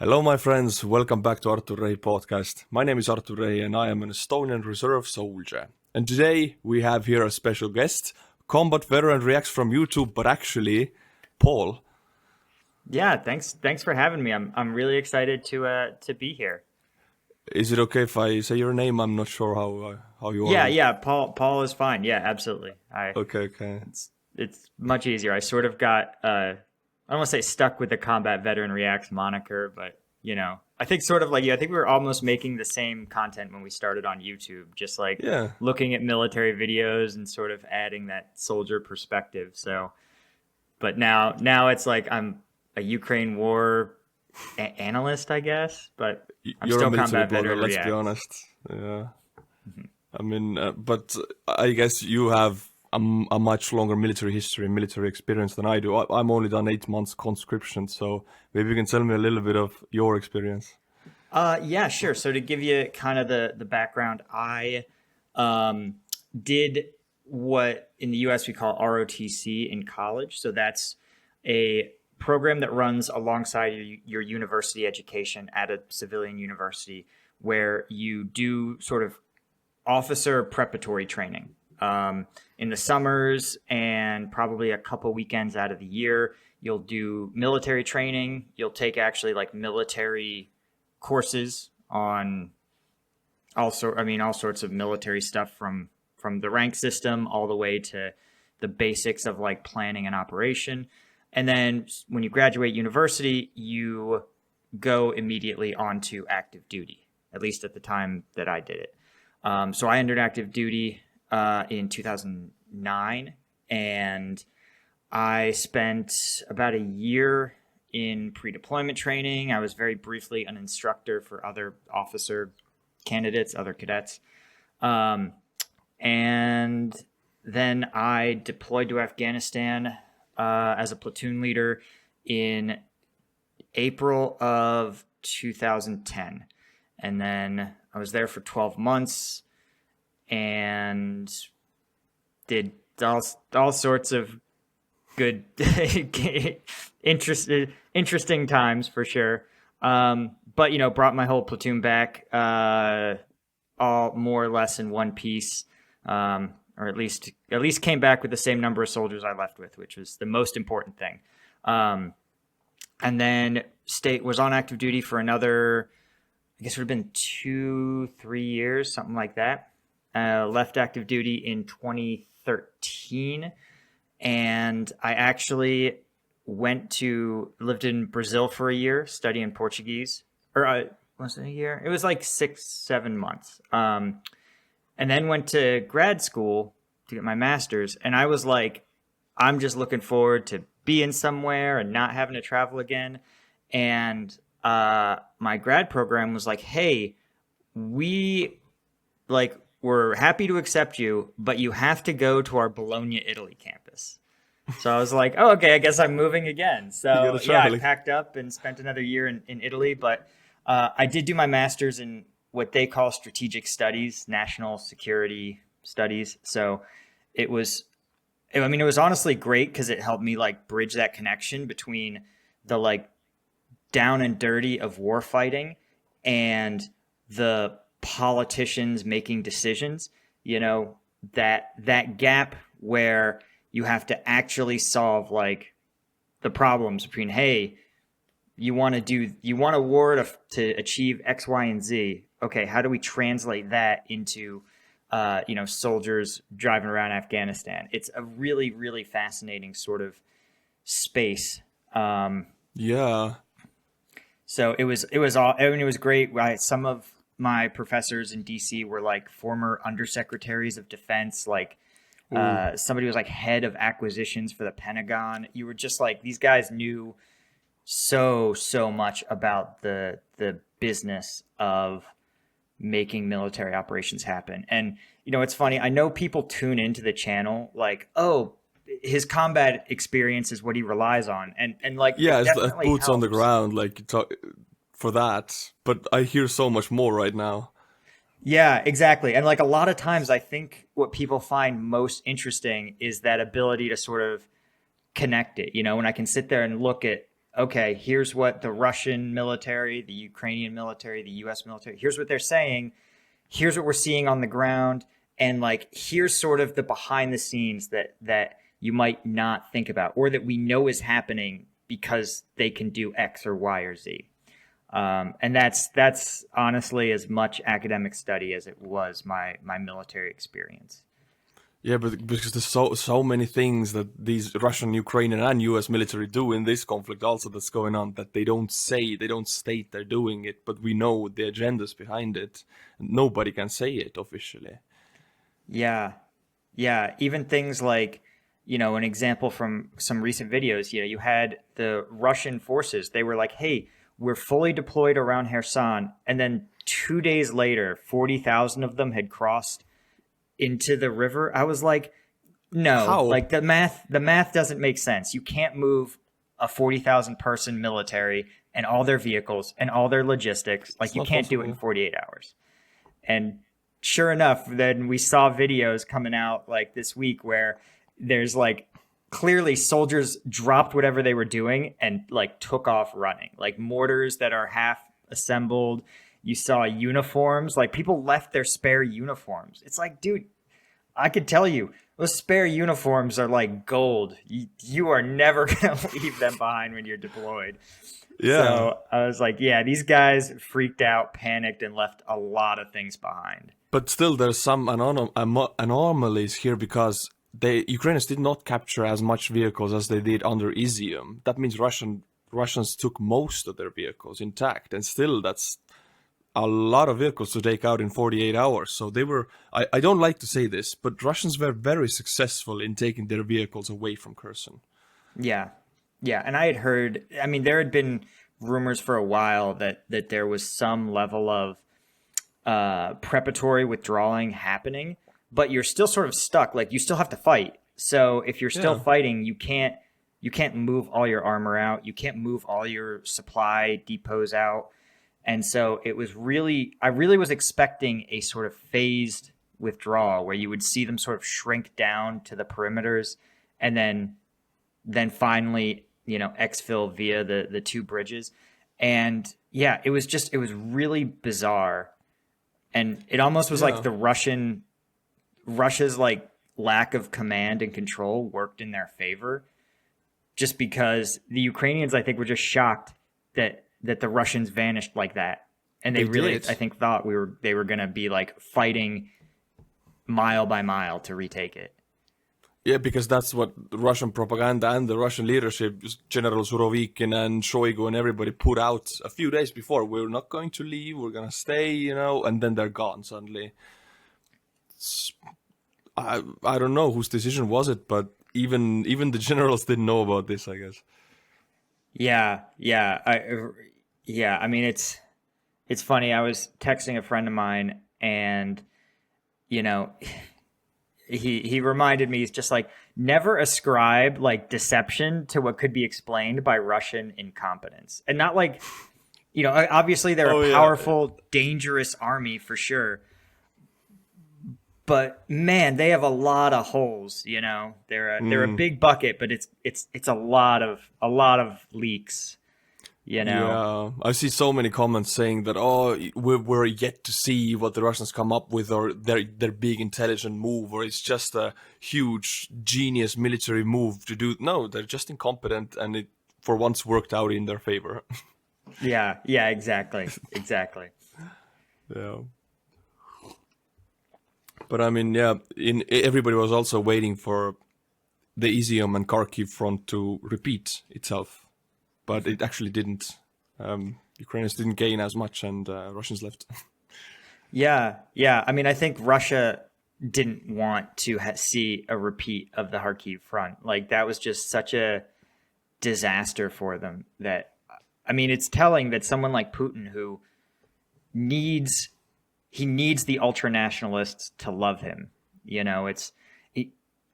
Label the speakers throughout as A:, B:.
A: Hello, my friends. Welcome back to Artur Rehi podcast. My name is Artur Rehi and I am an Estonian reserve soldier. And today we have here a special guest, combat veteran reacts from YouTube, but actually, Paul.
B: Yeah, thanks for having me. I'm really excited to be here.
A: Is it okay if I say your name? I'm not sure how you
B: Yeah,
A: are.
B: yeah, Paul is fine. Yeah, absolutely.
A: Okay, okay.
B: It's much easier. I sort of got I don't want to say stuck with the combat veteran reacts moniker, but I think sort of like I think we were almost making the same content when we started on YouTube, just like
A: Yeah.
B: looking at military videos and sort of adding that soldier perspective. So, but now it's like I'm a Ukraine war analyst, I guess, but I'm
A: You're a
B: still
A: military
B: combat
A: blogger,
B: veteran
A: let's be
B: reacts.
A: honest. Yeah.
B: Mhm.
A: I mean, but I guess you have a much longer military history, military experience than I do. I'm only done 8 months conscription, so maybe you can tell me a little bit of your experience.
B: Yeah, sure. So to give you kind of the background, I um, did what in the U.S. we call ROTC in college. So that's a program that runs alongside your university education at a civilian university, where you do sort of officer preparatory training in the summers and probably a couple weekends out of the year. You'll do military training. You'll take actually like military courses on all sorts of military stuff from the rank system all the way to the basics of like planning and operation. And then when you graduate university, you go immediately onto active duty, at least at the time that I did it. So I entered active duty in 2009, and I spent about a year in pre-deployment training. I was very briefly an instructor for other officer candidates, other cadets. Um, and then I deployed to Afghanistan as a platoon leader in April of 2010. And then I was there for 12 months and did all sorts of good, interesting times for sure. But brought my whole platoon back, all more or less in one piece, or at least came back with the same number of soldiers I left with, which was the most important thing. And then state was on active duty for another, I guess it would have been 2-3 years, something like that. Left active duty in 2013, and I actually lived in Brazil for a year studying Portuguese. Or was it a year? It was like 6-7 months. And then went to grad school to get my master's, and I was like, I'm just looking forward to being somewhere and not having to travel again. And my grad program was like, hey, we're happy to accept you, but you have to go to our Bologna, Italy campus. So I was like, oh, okay, I guess I'm moving again.
A: You gotta
B: So yeah, I
A: travel.
B: packed up and spent another year in Italy, but I did do my master's in what they call strategic studies, national security studies. So it was, I mean, it was honestly great because it helped me like bridge that connection between the like down and dirty of war fighting and the politicians making decisions. That gap where you have to actually solve like the problems between, hey, you want a war to achieve X, Y, and Z. Okay, how do we translate that into soldiers driving around Afghanistan? It's a really, really fascinating sort of space.
A: Yeah.
B: So it was all. I mean, it was great. Some of my professors in DC were like former undersecretaries of defense. Like
A: Ooh.
B: somebody was like head of acquisitions for the Pentagon. You were just like, these guys knew so much about the business of making military operations happen. And it's funny. I know people tune into the channel like, oh, his combat experience is what he relies on, and like
A: Yeah,
B: it
A: it's
B: definitely
A: boots on the
B: helps.
A: ground, like you talk for that. But I hear so much more right now.
B: Yeah, exactly. And like a lot of times, I think what people find most interesting is that ability to sort of connect it. When I can sit there and look at okay, here's what the Russian military, the Ukrainian military, the US military, here's what they're saying. Here's what we're seeing on the ground. And like, here's sort of the behind the scenes that you might not think about, or that we know is happening because they can do X or Y or Z. And that's honestly as much academic study as it was my military experience.
A: Yeah, but because there's so many things that these Russian, Ukrainian, and U.S. military do in this conflict also that's going on that they don't say, they don't state they're doing it, but we know the agendas behind it. And nobody can say it officially.
B: Yeah. Yeah. Even things like, an example from some recent videos, you had the Russian forces. They were like, hey, we're fully deployed around Kherson. And then 2 days later, 40,000 of them had crossed into the river. I was like, no,
A: How?
B: like the math doesn't make sense. You can't move a 40,000 person military and all their vehicles and all their logistics. Like, you can't do it in 48 hours. And sure enough, then we saw videos coming out like this week where there's like clearly soldiers dropped whatever they were doing and like took off running, like mortars that are half assembled. You saw uniforms, like people left their spare uniforms. It's like, dude, I could tell you those spare uniforms are like gold. You are never going to leave them behind when you're deployed.
A: Yeah.
B: So I was like, yeah, these guys freaked out, panicked, and left a lot of things behind.
A: But still, there's some anomalies here because Ukrainians did not capture as much vehicles as they did under Izium. That means Russians took most of their vehicles intact, and still that's a lot of vehicles to take out in 48 hours. So they were, I don't like to say this, but Russians were very successful in taking their vehicles away from Kherson.
B: Yeah. Yeah. And I had heard, I mean, there had been rumors for a while that there was some level of preparatory withdrawing happening, but you're still sort of stuck. Like, you still have to fight. So if you're still fighting, you can't move all your armor out. You can't move all your supply depots out. And so I really was expecting a sort of phased withdrawal where you would see them sort of shrink down to the perimeters and then finally, exfil via the two bridges. And yeah, it was really bizarre. And it almost was like Russia's like lack of command and control worked in their favor, just because the Ukrainians, I think, were just shocked that the Russians vanished like that. And they really, I think, thought they were going to be like fighting mile by mile to retake it.
A: Yeah, because that's what the Russian propaganda and the Russian leadership, General Surovikin and Shoigu and everybody put out a few days before. We're not going to leave, we're going to stay, and then they're gone suddenly. I don't know whose decision was it, but even the generals didn't know about this, I guess.
B: Yeah. I mean, it's funny. I was texting a friend of mine, and he reminded me, he's just like, never ascribe like deception to what could be explained by Russian incompetence. And not like, obviously they're a powerful, dangerous army for sure. But man, they have a lot of holes, They're a big bucket, but it's a lot of leaks.
A: Yeah, I see so many comments saying that, we're yet to see what the Russians come up with, or their big intelligent move, or it's just a huge genius military move to do. No, they're just incompetent, and it for once worked out in their favor.
B: Yeah, exactly.
A: Yeah. But I mean, everybody was also waiting for the Izium and Kharkiv front to repeat itself. But it actually didn't. Ukrainians didn't gain as much, and Russians left.
B: Yeah. I mean, I think Russia didn't want to see a repeat of the Kharkiv front. Like, that was just such a disaster for them that, I mean, it's telling that someone like Putin, who needs the ultra-nationalists to love him.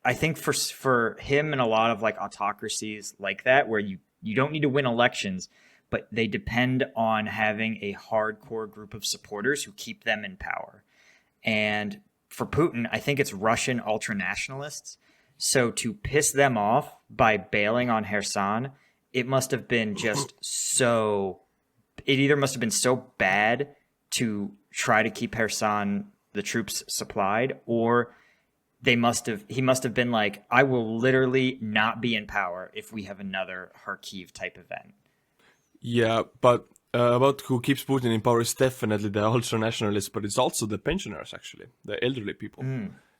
B: I think for him and a lot of like autocracies like that, where you don't need to win elections, but they depend on having a hardcore group of supporters who keep them in power. And for Putin, I think it's Russian ultra-nationalists. So to piss them off by bailing on Kherson it must have been just so. It either must have been so bad to try to keep Kherson, the troops, supplied, or he must have been like, I will literally not be in power if we have another Kharkiv type event.
A: Yeah, but about who keeps Putin in power is definitely the ultra nationalists, but it's also the pensioners, actually, the elderly people.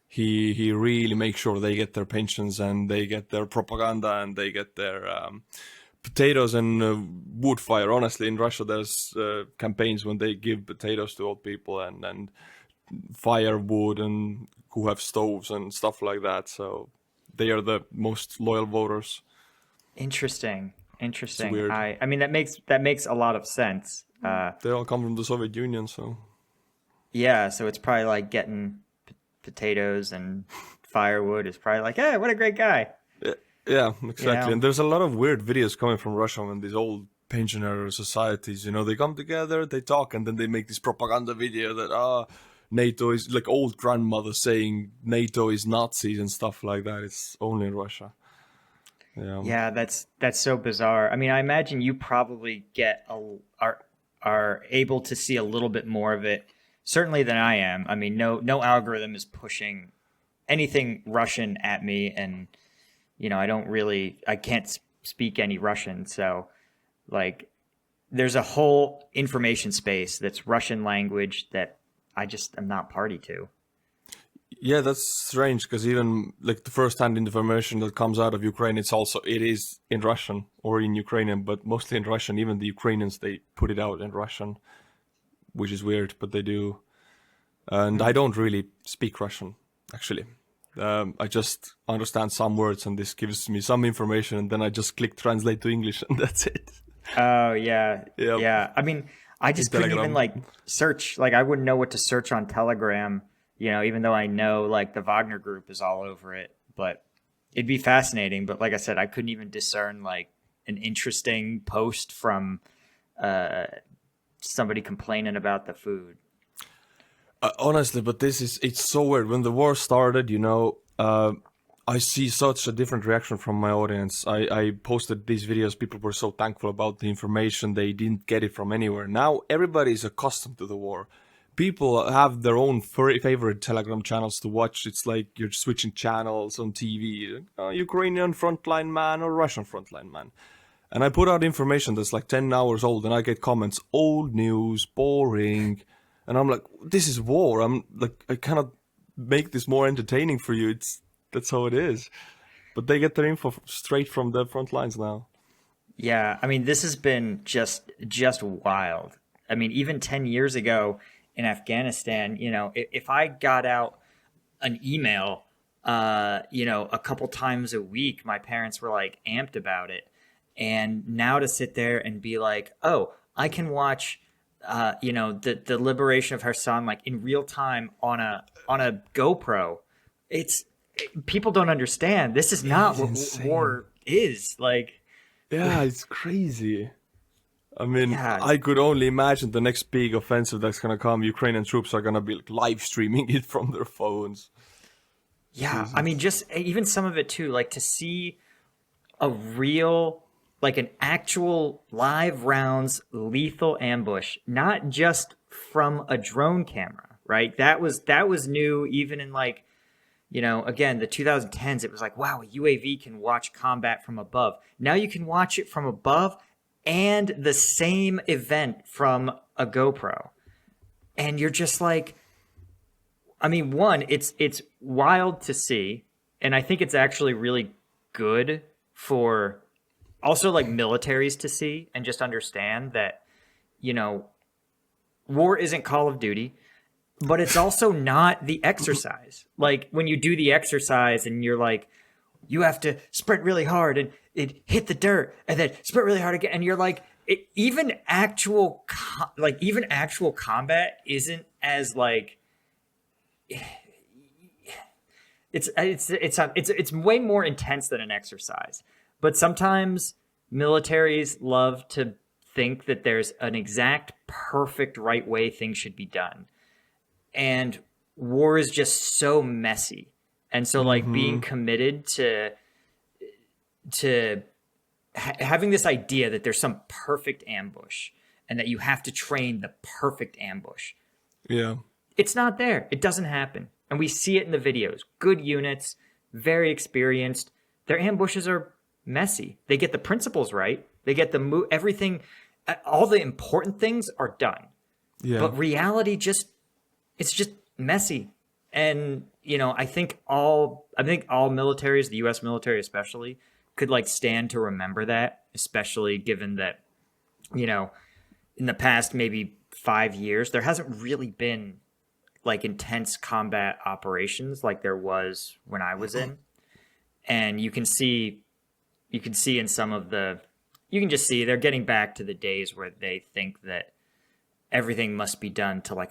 A: He really makes sure they get their pensions and they get their propaganda and they get their potatoes and wood fire. Honestly, in Russia, there's campaigns when they give potatoes to old people and firewood and who have stoves and stuff like that. So they are the most loyal voters.
B: Interesting.
A: It's weird.
B: I mean, that makes a lot of sense.
A: They all come from the Soviet Union, so
B: Yeah, so it's probably like getting potatoes and firewood is probably like, hey, what a great guy.
A: yeah, exactly.
B: You know?
A: And there's a lot of weird videos coming from Russia when these old pensioner societies, they come together, they talk, and then they make this propaganda video that NATO is like old grandmother saying NATO is Nazis and stuff like that. It's only in Russia. Yeah.
B: Yeah, that's so bizarre. I mean, I imagine you probably are able to see a little bit more of it, certainly than I am. I mean, no algorithm is pushing anything Russian at me, and I can't speak any Russian, so like there's a whole information space that's Russian language that I just am not party to.
A: Yeah, that's strange because even like the first-hand information that comes out of Ukraine, it is in Russian or in Ukrainian, but mostly in Russian. Even the Ukrainians, they put it out in Russian, which is weird, but they do. And I don't really speak Russian, actually. I just understand some words, and this gives me some information, and then I just click translate to English, and that's it.
B: Oh yeah,
A: Yep.
B: yeah. I mean, I just couldn't even like search. Like, I wouldn't know what to search on Telegram. Even though I know like the Wagner group is all over it, but it'd be fascinating. But like I said, I couldn't even discern like an interesting post from somebody complaining about the food.
A: Honestly, but it's so weird. When the war started, I see such a different reaction from my audience. I posted these videos. People were so thankful about the information. They didn't get it from anywhere. Now everybody is accustomed to the war. People have their own favorite Telegram channels to watch. It's like you're switching channels on TV. Ukrainian frontline man or Russian frontline man. And I put out information that's like 10 hours old and I get comments, old news, boring. And I'm like, this is war. I'm like, I cannot make this more entertaining for you. That's how it is. But they get their info straight from the front lines now.
B: Yeah, I mean, this has been just wild. I mean, even 10 years ago in Afghanistan, if I got out an email, a couple times a week, my parents were like amped about it. And now to sit there and be like, oh, I can watch, the liberation of Kherson like in real time on a GoPro. People don't understand. This is not what war is like.
A: Yeah, it's crazy. I mean,
B: Yeah.
A: I could only imagine the next big offensive that's gonna come. Ukrainian troops are gonna be like live streaming it from their phones.
B: Yeah,
A: Jesus.
B: I mean, just even some of it too, like to see a real, like an actual live rounds lethal ambush, not just from a drone camera, right? That was new even in like, again, the 2010s, it was like, wow, a UAV can watch combat from above. Now you can watch it from above and the same event from a GoPro. And you're just like, I mean, one, it's wild to see. And I think it's actually really good for also like militaries to see and just understand that, war isn't Call of Duty, but it's also not the exercise. Like when you do the exercise and you're like, you have to sprint really hard and it hit the dirt and then sprint really hard again. And you're like, even actual combat isn't as like, it's way more intense than an exercise. But sometimes militaries love to think that there's an exact perfect right way things should be done. And war is just so messy. And so like being committed to having this idea that there's some perfect ambush and that you have to train the perfect ambush.
A: Yeah.
B: It's not there. It doesn't happen. And we see it in the videos. Good units, very experienced. Their ambushes are messy. They get the principles right. They get the everything. All the important things are done.
A: Yeah.
B: But reality it's just messy. And, I think all militaries, the US military especially, could like stand to remember that, especially given that, in the past maybe 5 years, there hasn't really been like intense combat operations like there was when I was in. And you can see in some of you can just see they're getting back to the days where they think that everything must be done to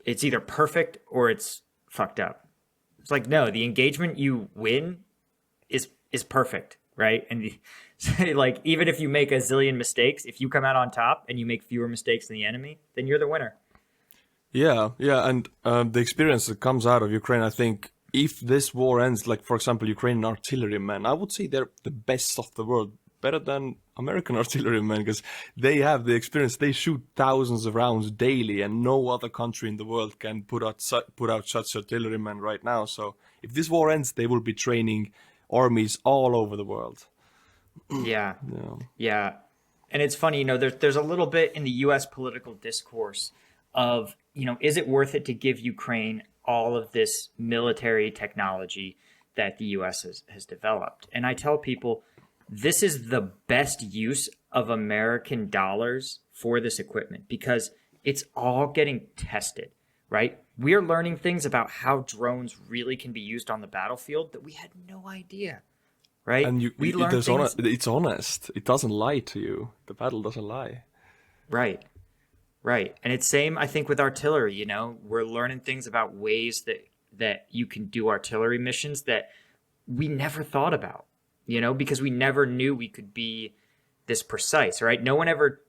B: it's either perfect or it's fucked up. It's like, no, the engagement you win is perfect, right? And like, even if you make a zillion mistakes, if you come out on top and you make fewer mistakes than the enemy, then you're the winner.
A: Yeah, and the experience that comes out of Ukraine, I think, if this war ends, like for example, Ukrainian artillerymen, I would say they're the best of the world, better than American artillerymen, because they have the experience. They shoot thousands of rounds daily, and no other country in the world can put out such artillerymen right now. So if this war ends, they will be training armies all over the world.
B: Yeah. And it's funny, there's a little bit in the U.S. political discourse of, is it worth it to give Ukraine all of this military technology that the U.S. has developed? And I tell people, this is the best use of American dollars for this equipment because it's all getting tested, right? We're learning things about how drones really can be used on the battlefield that we had no idea, right?
A: And
B: we learned things.
A: It's honest. It doesn't lie to you. The battle doesn't lie.
B: Right. And it's same, I think, with artillery. We're learning things about ways that you can do artillery missions that we never thought about, because we never knew we could be this precise, right? No one ever,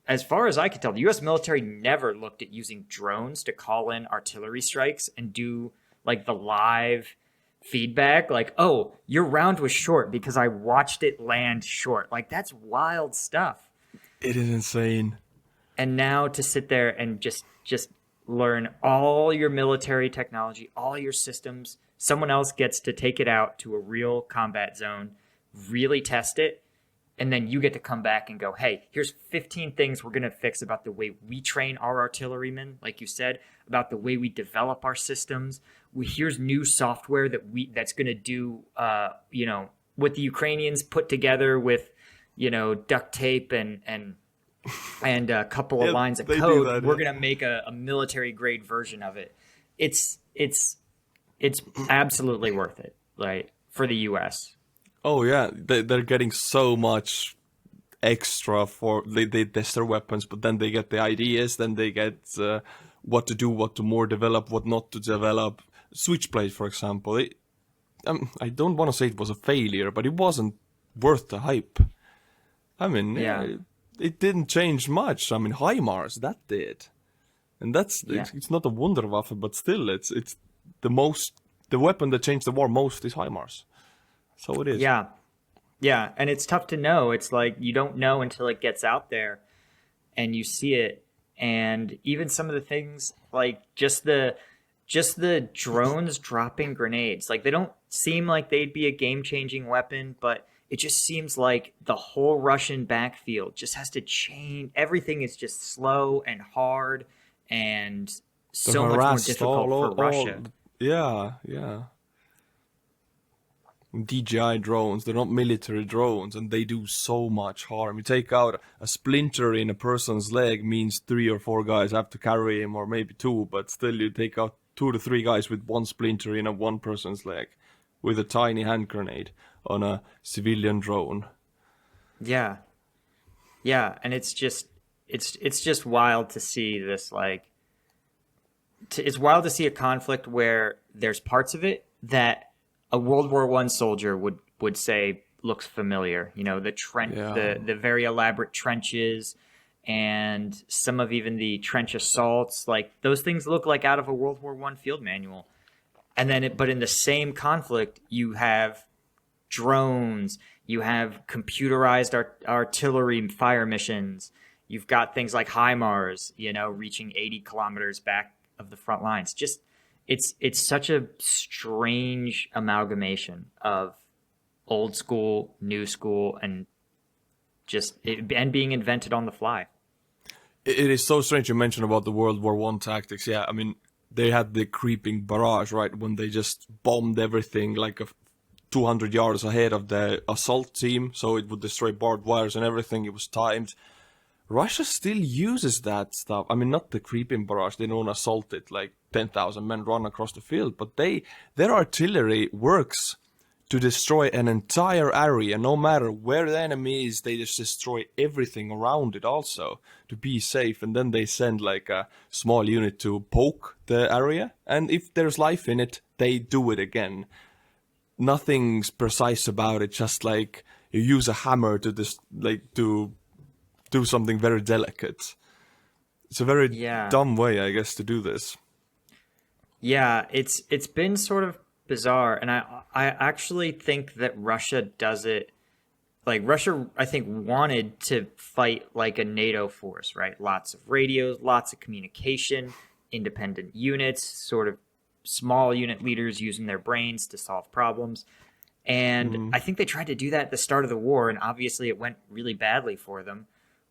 B: as far as I could tell, the U.S. military never looked at using drones to call in artillery strikes and do like the live feedback, like, oh, your round was short because I watched it land short. Like, that's wild stuff.
A: It is insane.
B: And now to sit there and just learn all your military technology, all your systems, someone else gets to take it out to a real combat zone, really test it, and then you get to come back and go, hey, here's 15 things we're going to fix about the way we train our artillerymen, like you said, about the way we develop our systems. Here's new software that's going to do, what the Ukrainians put together with, duct tape and a couple of lines of code. We're going to make a military grade version of it. It's absolutely worth it, right, for the U.S.
A: Oh yeah, they're getting so much extra for they test their weapons, but then they get the ideas, then they get what to do, what to more develop, what not to develop. Switchblade, for example, I don't want to say it was a failure, but it wasn't worth the hype. I mean, it didn't change much. I mean, HIMARS, that did, and it's not a Wunderwaffe, but still, it's the weapon that changed the war most is HIMARS. So it is.
B: Yeah, and it's tough to know. It's like you don't know until it gets out there and you see it. And even some of the things like just the drones dropping grenades, like they don't seem like they'd be a game-changing weapon, but it just seems like the whole Russian backfield just has to change. Everything is just slow and hard and so much more difficult for Russia.
A: Yeah. DJI drones, they're not military drones, and they do so much harm. You take out a splinter in a person's leg means 3 or 4 guys have to carry him, or maybe 2, but still you take out 2 to 3 guys with 1 splinter in a 1 person's leg with a tiny hand grenade on a civilian drone.
B: Yeah, and it's just wild to see this, like, it's wild to see a conflict where there's parts of it that a World War I soldier would say looks familiar. The very elaborate trenches and some of even the trench assaults, like those things look like out of a World War I field manual. And then, but in the same conflict, you have drones, you have computerized artillery fire missions. You've got things like HIMARS, reaching 80 kilometers back of the front lines. Just it's such a strange amalgamation of old school, new school, and and being invented on the fly.
A: It is so strange you mentioned about the World War One tactics. Yeah, I mean, they had the creeping barrage, right, when they just bombed everything like 200 yards ahead of the assault team, so it would destroy barbed wires and everything. It was timed. Russia still uses that stuff. I mean, not the creeping barrage. They don't assault it like 10,000 men run across the field, but their artillery works to destroy an entire area. No matter where the enemy is, they just destroy everything around it also to be safe. And then they send like a small unit to poke the area. And if there's life in it, they do it again. Nothing's precise about it. Just like you use a hammer to to do something very delicate. It's a very dumb way, I guess, to do this.
B: Yeah, it's been sort of bizarre, and I actually think that Russia does it like Russia, I think, wanted to fight like a NATO force, right? Lots of radios, lots of communication, independent units, sort of small unit leaders using their brains to solve problems. And I think they tried to do that at the start of the war, and obviously it went really badly for them.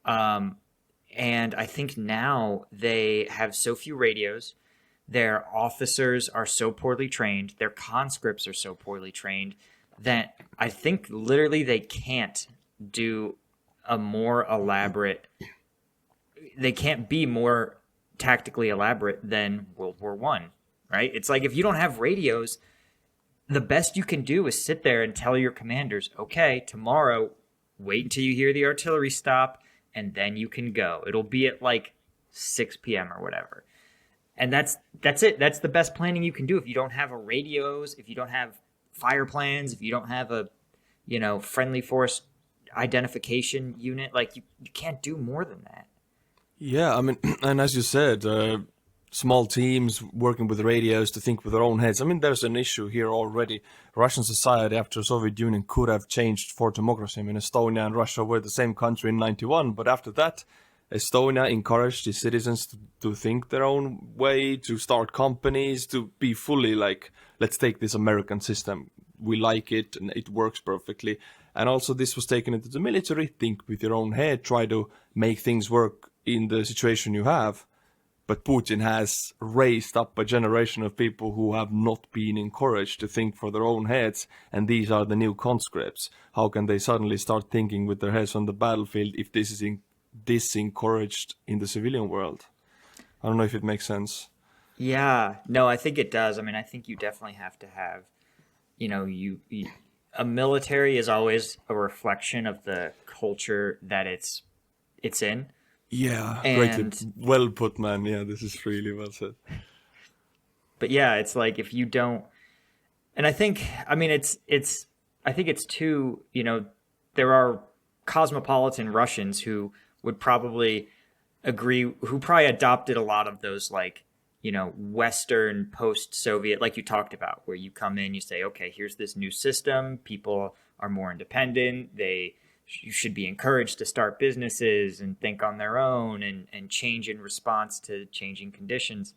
B: And I think now they have so few radios. Their officers are so poorly trained. Their conscripts are so poorly trained that I think literally they can't do a more elaborate. They can't be more tactically elaborate than World War I, right? It's like if you don't have radios, the best you can do is sit there and tell your commanders, okay, tomorrow, wait until you hear the artillery stop, and then you can go. It'll be at like 6 p.m. or whatever. And that's it. That's the best planning you can do. If you don't have radios, if you don't have fire plans, if you don't have a, friendly force identification unit, like you can't do more than that.
A: Yeah, I mean, and as you said, small teams working with radios to think with their own heads. I mean, there's an issue here already. Russian society after the Soviet Union could have changed for democracy. I mean, Estonia and Russia were the same country in 91, but after that, Estonia encouraged its citizens to think their own way, to start companies, to be fully like, let's take this American system. We like it and it works perfectly. And also this was taken into the military. Think with your own head, try to make things work in the situation you have. But Putin has raised up a generation of people who have not been encouraged to think for their own heads, and these are the new conscripts. How can they suddenly start thinking with their heads on the battlefield if this is disencouraged in the civilian world? I don't know if it makes sense.
B: Yeah, no, I think it does. I mean, I think you definitely have to have, a military is always a reflection of the culture that it's in.
A: Yeah, greatly well put, man. Yeah, this is really well said.
B: But yeah, it's like if you don't, and I think it's too, there are cosmopolitan Russians who would probably agree, who probably adopted a lot of those, like, Western post-Soviet, like you talked about, where you come in, you say, okay, here's this new system. People are more independent. You should be encouraged to start businesses and think on their own and change in response to changing conditions.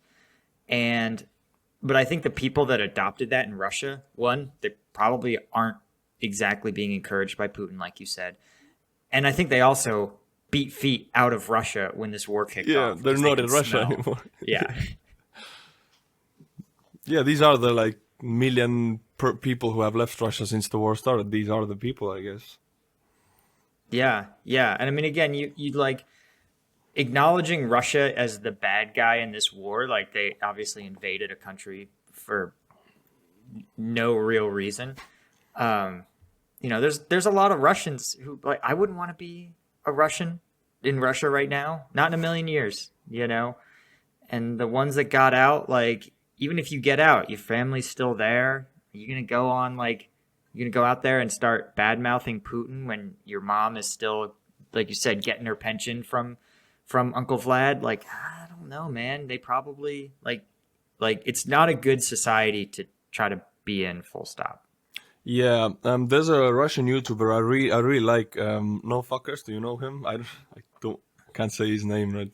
B: But I think the people that adopted that in Russia, one, they probably aren't exactly being encouraged by Putin, like you said. And I think they also beat feet out of Russia when this war kicked off.
A: Yeah, they're not in Russia anymore.
B: Yeah.
A: Yeah, these are the like million people who have left Russia since the war started. These are the people, I guess.
B: Yeah, yeah. And I mean, again, you like acknowledging Russia as the bad guy in this war, like they obviously invaded a country for no real reason. There's a lot of Russians who, like, I wouldn't want to be a Russian in Russia right now, not in a million years, And the ones that got out, like, even if you get out, your family's still there. You're gonna go on like. You're going to go out there and start bad-mouthing Putin when your mom is still, like you said, getting her pension from Uncle Vlad? Like, I don't know, man. They probably, like it's not a good society to try to be in, full stop.
A: Yeah, there's a Russian YouTuber I really like. No fuckers, do you know him? I don't can't say his name right.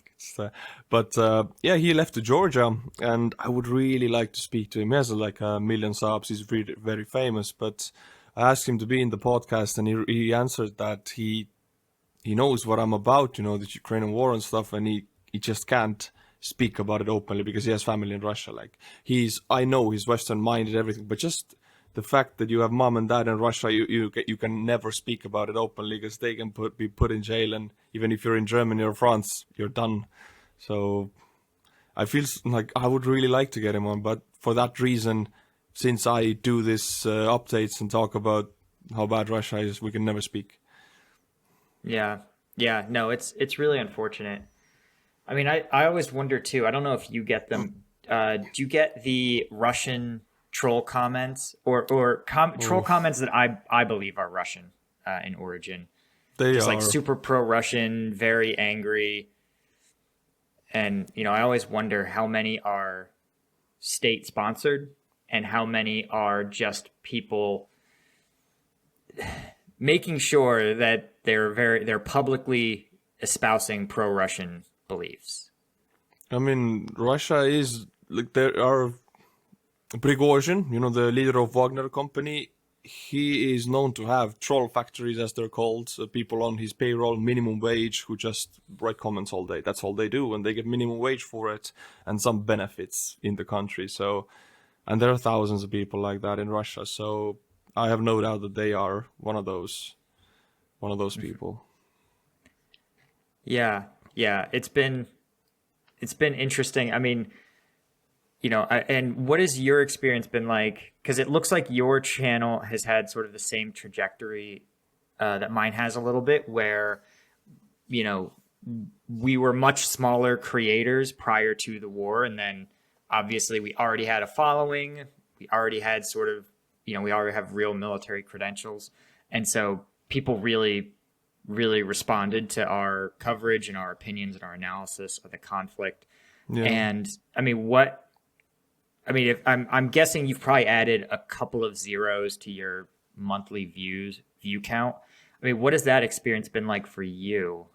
A: But yeah, he left to Georgia, and I would really like to speak to him. He has like a million subs. He's really very famous. But I asked him to be in the podcast, and he answered that he knows what I'm about, the Ukrainian war and stuff, and he just can't speak about it openly because he has family in Russia. Like I know he's Western minded, everything, but just the fact that you have mom and dad in Russia, you can never speak about it openly because they can be put in jail, and even if you're in Germany or France, you're done. So I feel like I would really like to get him on, but for that reason, since I do this updates and talk about how bad Russia is, we can never speak.
B: Yeah. Yeah. No, it's really unfortunate. I mean, I always wonder too. I don't know if you get them. Do you get the Russian troll comments or troll
A: Oh,
B: comments that I believe are Russian in origin?
A: they
B: Just like
A: are.
B: super pro Russian, very angry, and I always wonder how many are state sponsored and how many are just people making sure that they're publicly espousing pro Russian beliefs.
A: I mean, Russia is like there are Prigozhin, the leader of Wagner company. He is known to have troll factories, as they're called, people on his payroll, minimum wage, who just write comments all day. That's all they do, and they get minimum wage for it, and some benefits in the country. So, and there are thousands of people like that in Russia. So, I have no doubt that they are one of those people.
B: Yeah, yeah, it's been interesting. I mean, and what has your experience been like? Because it looks like your channel has had sort of the same trajectory that mine has a little bit, where you know we were much smaller creators prior to the war, and then obviously we already had a following. We already had sort of, we already have real military credentials, and so people really responded to our coverage and our opinions and our analysis of the conflict.
A: Yeah.
B: And if I'm guessing you've probably added a couple of zeros to your monthly view count. I mean, what has that experience been like for you,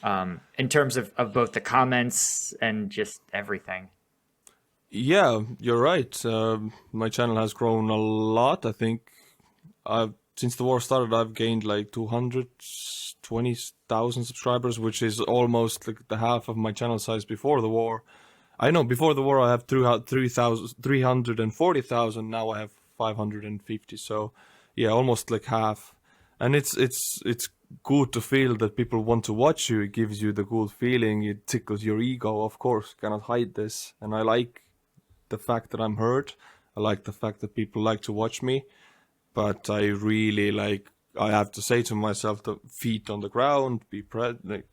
B: in terms of both the comments and just everything?
A: Yeah, you're right. My channel has grown a lot. I think since the war started, I've gained like 220,000 subscribers, which is almost like the half of my channel size before the war. I know before the war I have 340,000. Now I have 550. So yeah, almost like half. And it's good to feel that people want to watch you. It gives you the good feeling. It tickles your ego. Of course, cannot hide this. And I like the fact that I'm heard. I like the fact that people like to watch me. But I really like. I have to say to myself, the feet on the ground, like,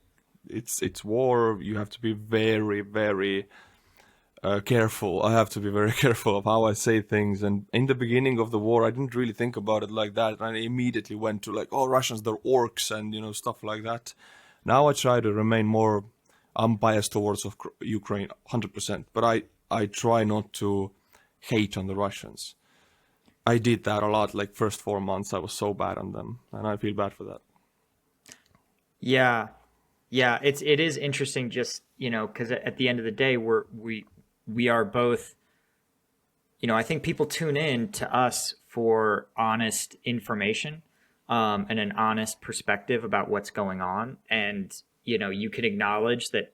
A: it's war. You have to be very very careful. I have to be very careful of how I say things. And in the beginning of the war, I didn't really think about it like that. I immediately went to like, oh, Russians, they're orcs and stuff like that. Now I try to remain more unbiased towards of Ukraine, 100%. But I try not to hate on the Russians. I did that a lot. Like first 4 months, I was so bad on them, and I feel bad for that.
B: Yeah, yeah, it is interesting, just because at the end of the day, we are both. I think people tune in to us for honest information, and an honest perspective about what's going on. And you can acknowledge that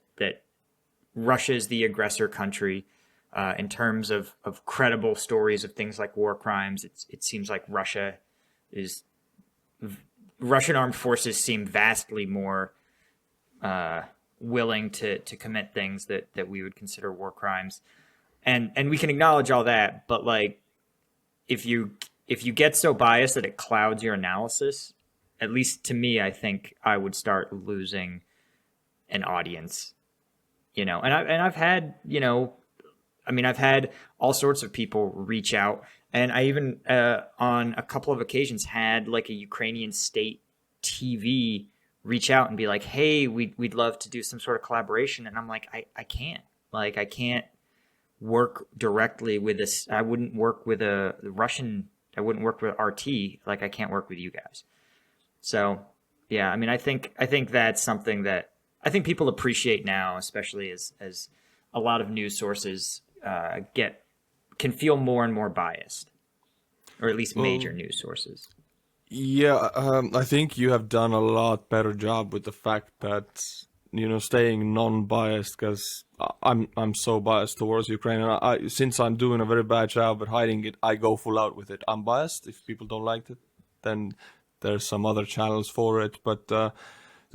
B: Russia is the aggressor country, in terms of credible stories of things like war crimes. It seems like is Russian armed forces seem vastly more willing to commit things that we would consider war crimes, and we can acknowledge all that. But like, if you get so biased that it clouds your analysis, at least to me, I think I would start losing an audience. I've had, I've had all sorts of people reach out, and I even, on a couple of occasions, had like a Ukrainian state TV reach out and be like, "Hey, we'd love to do some sort of collaboration," and I'm like, I can't work directly with this. I wouldn't work with a Russian wouldn't work with RT like I can't work with you guys. So yeah, I mean, I think that's something that I think people appreciate now, especially as a lot of news sources can feel more and more biased, or at least major
A: Well,
B: news sources.
A: yeah, I think you have done a lot better job with the fact that staying non-biased, because I'm so biased towards Ukraine, and since I'm doing a very bad job at hiding it, I go full out with it. I'm biased. If people don't like it, then there's some other channels for it. But the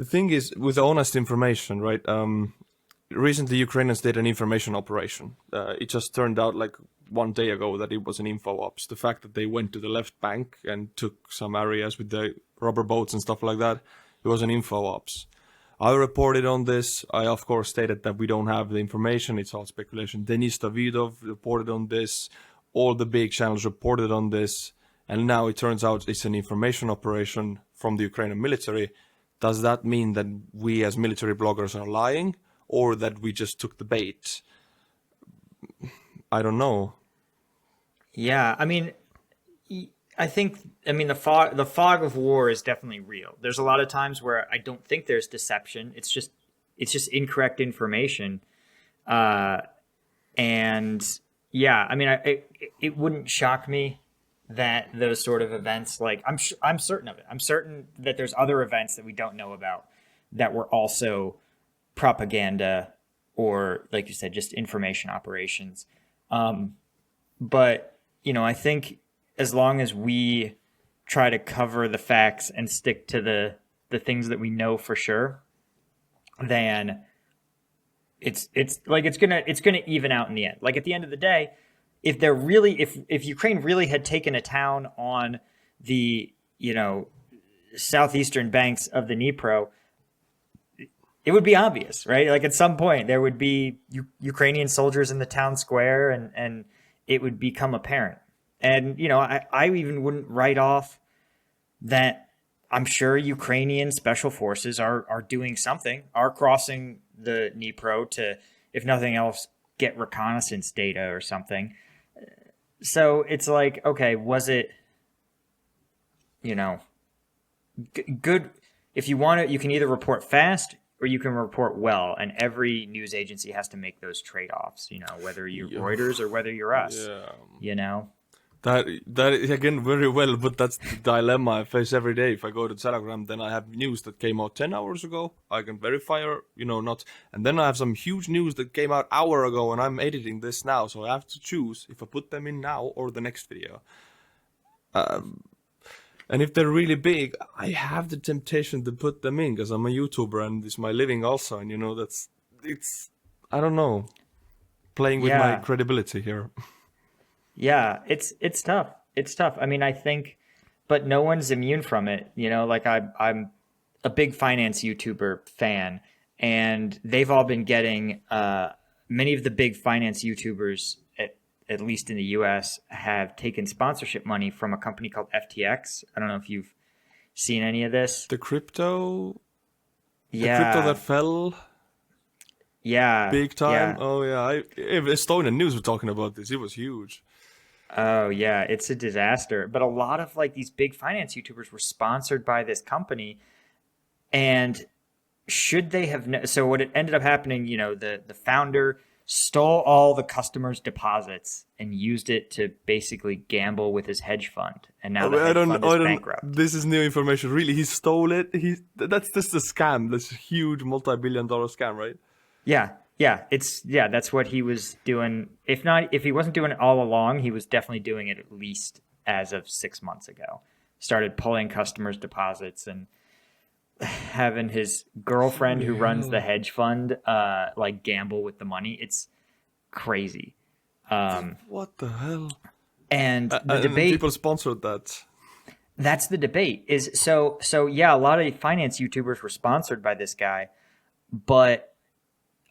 A: thing is, with honest information, right? Recently, Ukrainians did an information operation. It just turned out like 1 day ago that it was an info ops. The fact that they went to the left bank and took some areas with the rubber boats and stuff like that, it was an info ops. I reported on this. I, of course, stated that we don't have the information. It's all speculation. Denis Davidov reported on this. All the big channels reported on this. And now it turns out it's an information operation from the Ukrainian military. Does that mean that we as military bloggers are lying, or that we just took the bait? I don't know.
B: Yeah, I mean, the fog of war is definitely real. There's a lot of times where I don't think there's deception. It's just incorrect information. Uh, and yeah, I mean, it wouldn't shock me that those sort of events, like I'm certain of it. I'm certain that there's other events that we don't know about that were also propaganda or, like you said, just information operations. But I think as long as we try to cover the facts and stick to the things that we know for sure, then it's gonna even out in the end. Like at the end of the day, if Ukraine really had taken a town on the southeastern banks of the Dnipro, it would be obvious, right? Like at some point there would be Ukrainian soldiers in the town square, and it would become apparent. And I even wouldn't write off that. I'm sure Ukrainian special forces are doing something, are crossing the Dnipro to, if nothing else, get reconnaissance data or something. So it's like, okay, was it, good? If you want it, you can either report fast or you can report well, and every news agency has to make those trade-offs. Whether you're
A: Yeah.
B: Reuters or whether you're us.
A: Yeah.
B: You know.
A: That is again very well, but that's the dilemma I face every day. If I go to Telegram, then I have news that came out 10 hours ago. I can verify or not, and then I have some huge news that came out hour ago, and I'm editing this now, so I have to choose if I put them in now or the next video. And if they're really big, I have the temptation to put them in because I'm a YouTuber and it's my living also, and it's I don't know, playing with my
B: Yeah.
A: credibility here.
B: Yeah, it's tough. It's tough. I mean, I think, but no one's immune from it. Like I'm a big finance YouTuber fan, and they've all been getting many of the big finance YouTubers, at least in the US, have taken sponsorship money from a company called FTX. I don't know if you've seen any of this.
A: The crypto
B: Yeah,
A: that fell
B: yeah,
A: big time.
B: yeah.
A: Oh yeah, Estonian news were talking about this. It was huge.
B: Oh yeah, it's a disaster. But a lot of like these big finance YouTubers were sponsored by this company, and should they have so what it ended up happening, the founder stole all the customers' deposits and used it to basically gamble with his hedge fund, and now the
A: I
B: hedge
A: don't.
B: fund is
A: I don't.
B: bankrupt.
A: This is new information. Really, he stole it. That's just a scam. That's a huge multi-billion-dollar scam, right?
B: Yeah, that's what he was doing. If he wasn't doing it all along, he was definitely doing it at least as of 6 months ago. Started pulling customers' deposits and having his girlfriend
A: Holy
B: who runs the
A: hell!
B: hedge fund like gamble with the money. It's crazy.
A: What the hell?
B: And the
A: And
B: debate,
A: people sponsored that.
B: that's the debate is so yeah, a lot of finance YouTubers were sponsored by this guy, but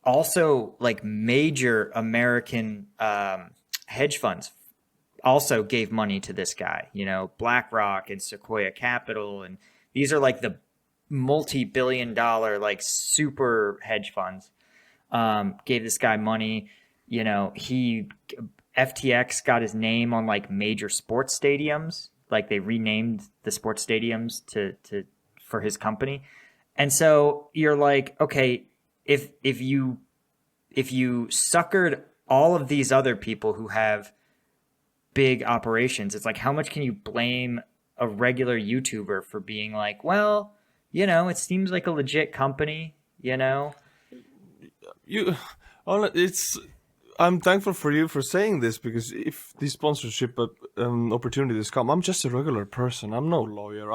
B: also like major American hedge funds also gave money to this guy, BlackRock and Sequoia Capital. And these are like the multi-billion-dollar, like super hedge funds, gave this guy money. He FTX got his name on like major sports stadiums. Like they renamed the sports stadiums to for his company. And so you're like, okay, if you suckered all of these other people who have big operations, it's like how much can you blame a regular YouTuber for being like, well, it seems like a legit company,
A: You, it's. I'm thankful for you for saying this, because if these sponsorship opportunities come, I'm just a regular person. I'm no lawyer.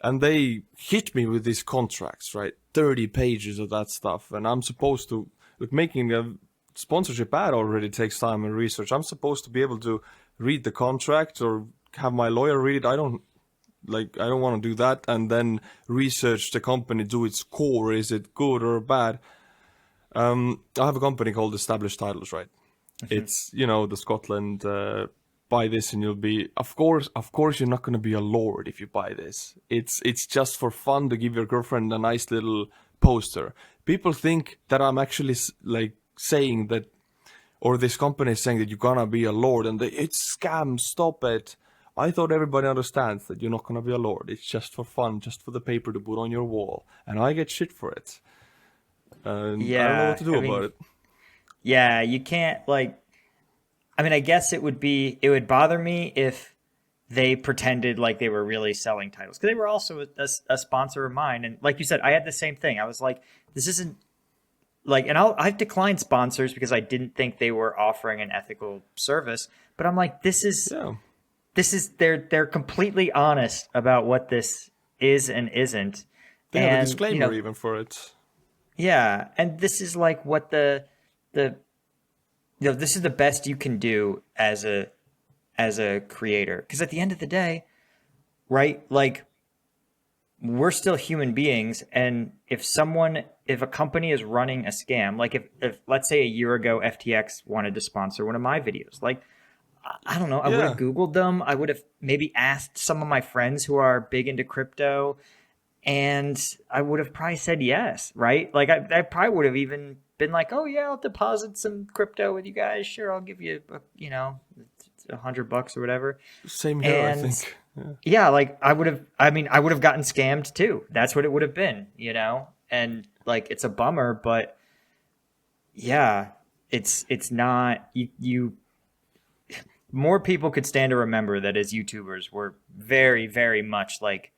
A: And they hit me with these contracts, right? 30 pages of that stuff, and I'm supposed to, like, making a sponsorship ad already takes time and research. I'm supposed to be able to read the contract or have my lawyer read it. I don't want to do that, and then research the company, do its core, is it good or bad. I have a company called Established Titles, right? It's, the Scotland, buy this and you'll be, of course you're not going to be a lord if you buy this. It's just for fun to give your girlfriend a nice little poster. People think that I'm actually like saying that, or this company is saying that you're gonna be a lord, and it's scam, stop it. I thought everybody understands that you're not gonna be a lord. It's just for fun, just for the paper to put on your wall, and I get shit for it. And I don't know what to do about it.
B: Yeah, you can't I guess it would bother me if they pretended like they were really selling titles, because they were also a sponsor of mine. And like you said, I had the same thing. I was like, this isn't like, and I've declined sponsors because I didn't think they were offering an ethical service. But I'm like, this is they're completely honest about what this is and isn't.
A: They have a disclaimer even for it.
B: Yeah, and this is like what this is the best you can do as a creator, because at the end of the day, right, like, we're still human beings, and if a company is running a scam, like if let's say a year ago FTX wanted to sponsor one of my videos, like, I don't know, I would have Googled them, I would have maybe asked some of my friends who are big into crypto, and I would have probably said yes, right? Like I probably would have even been like, oh yeah, I'll deposit some crypto with you guys. Sure, I'll give you, $100 or whatever.
A: Same here, I think.
B: Yeah, like I would have gotten scammed too. That's what it would have been, And like, it's a bummer, but yeah, it's not you. More people could stand to remember that as YouTubers, we're very, very much like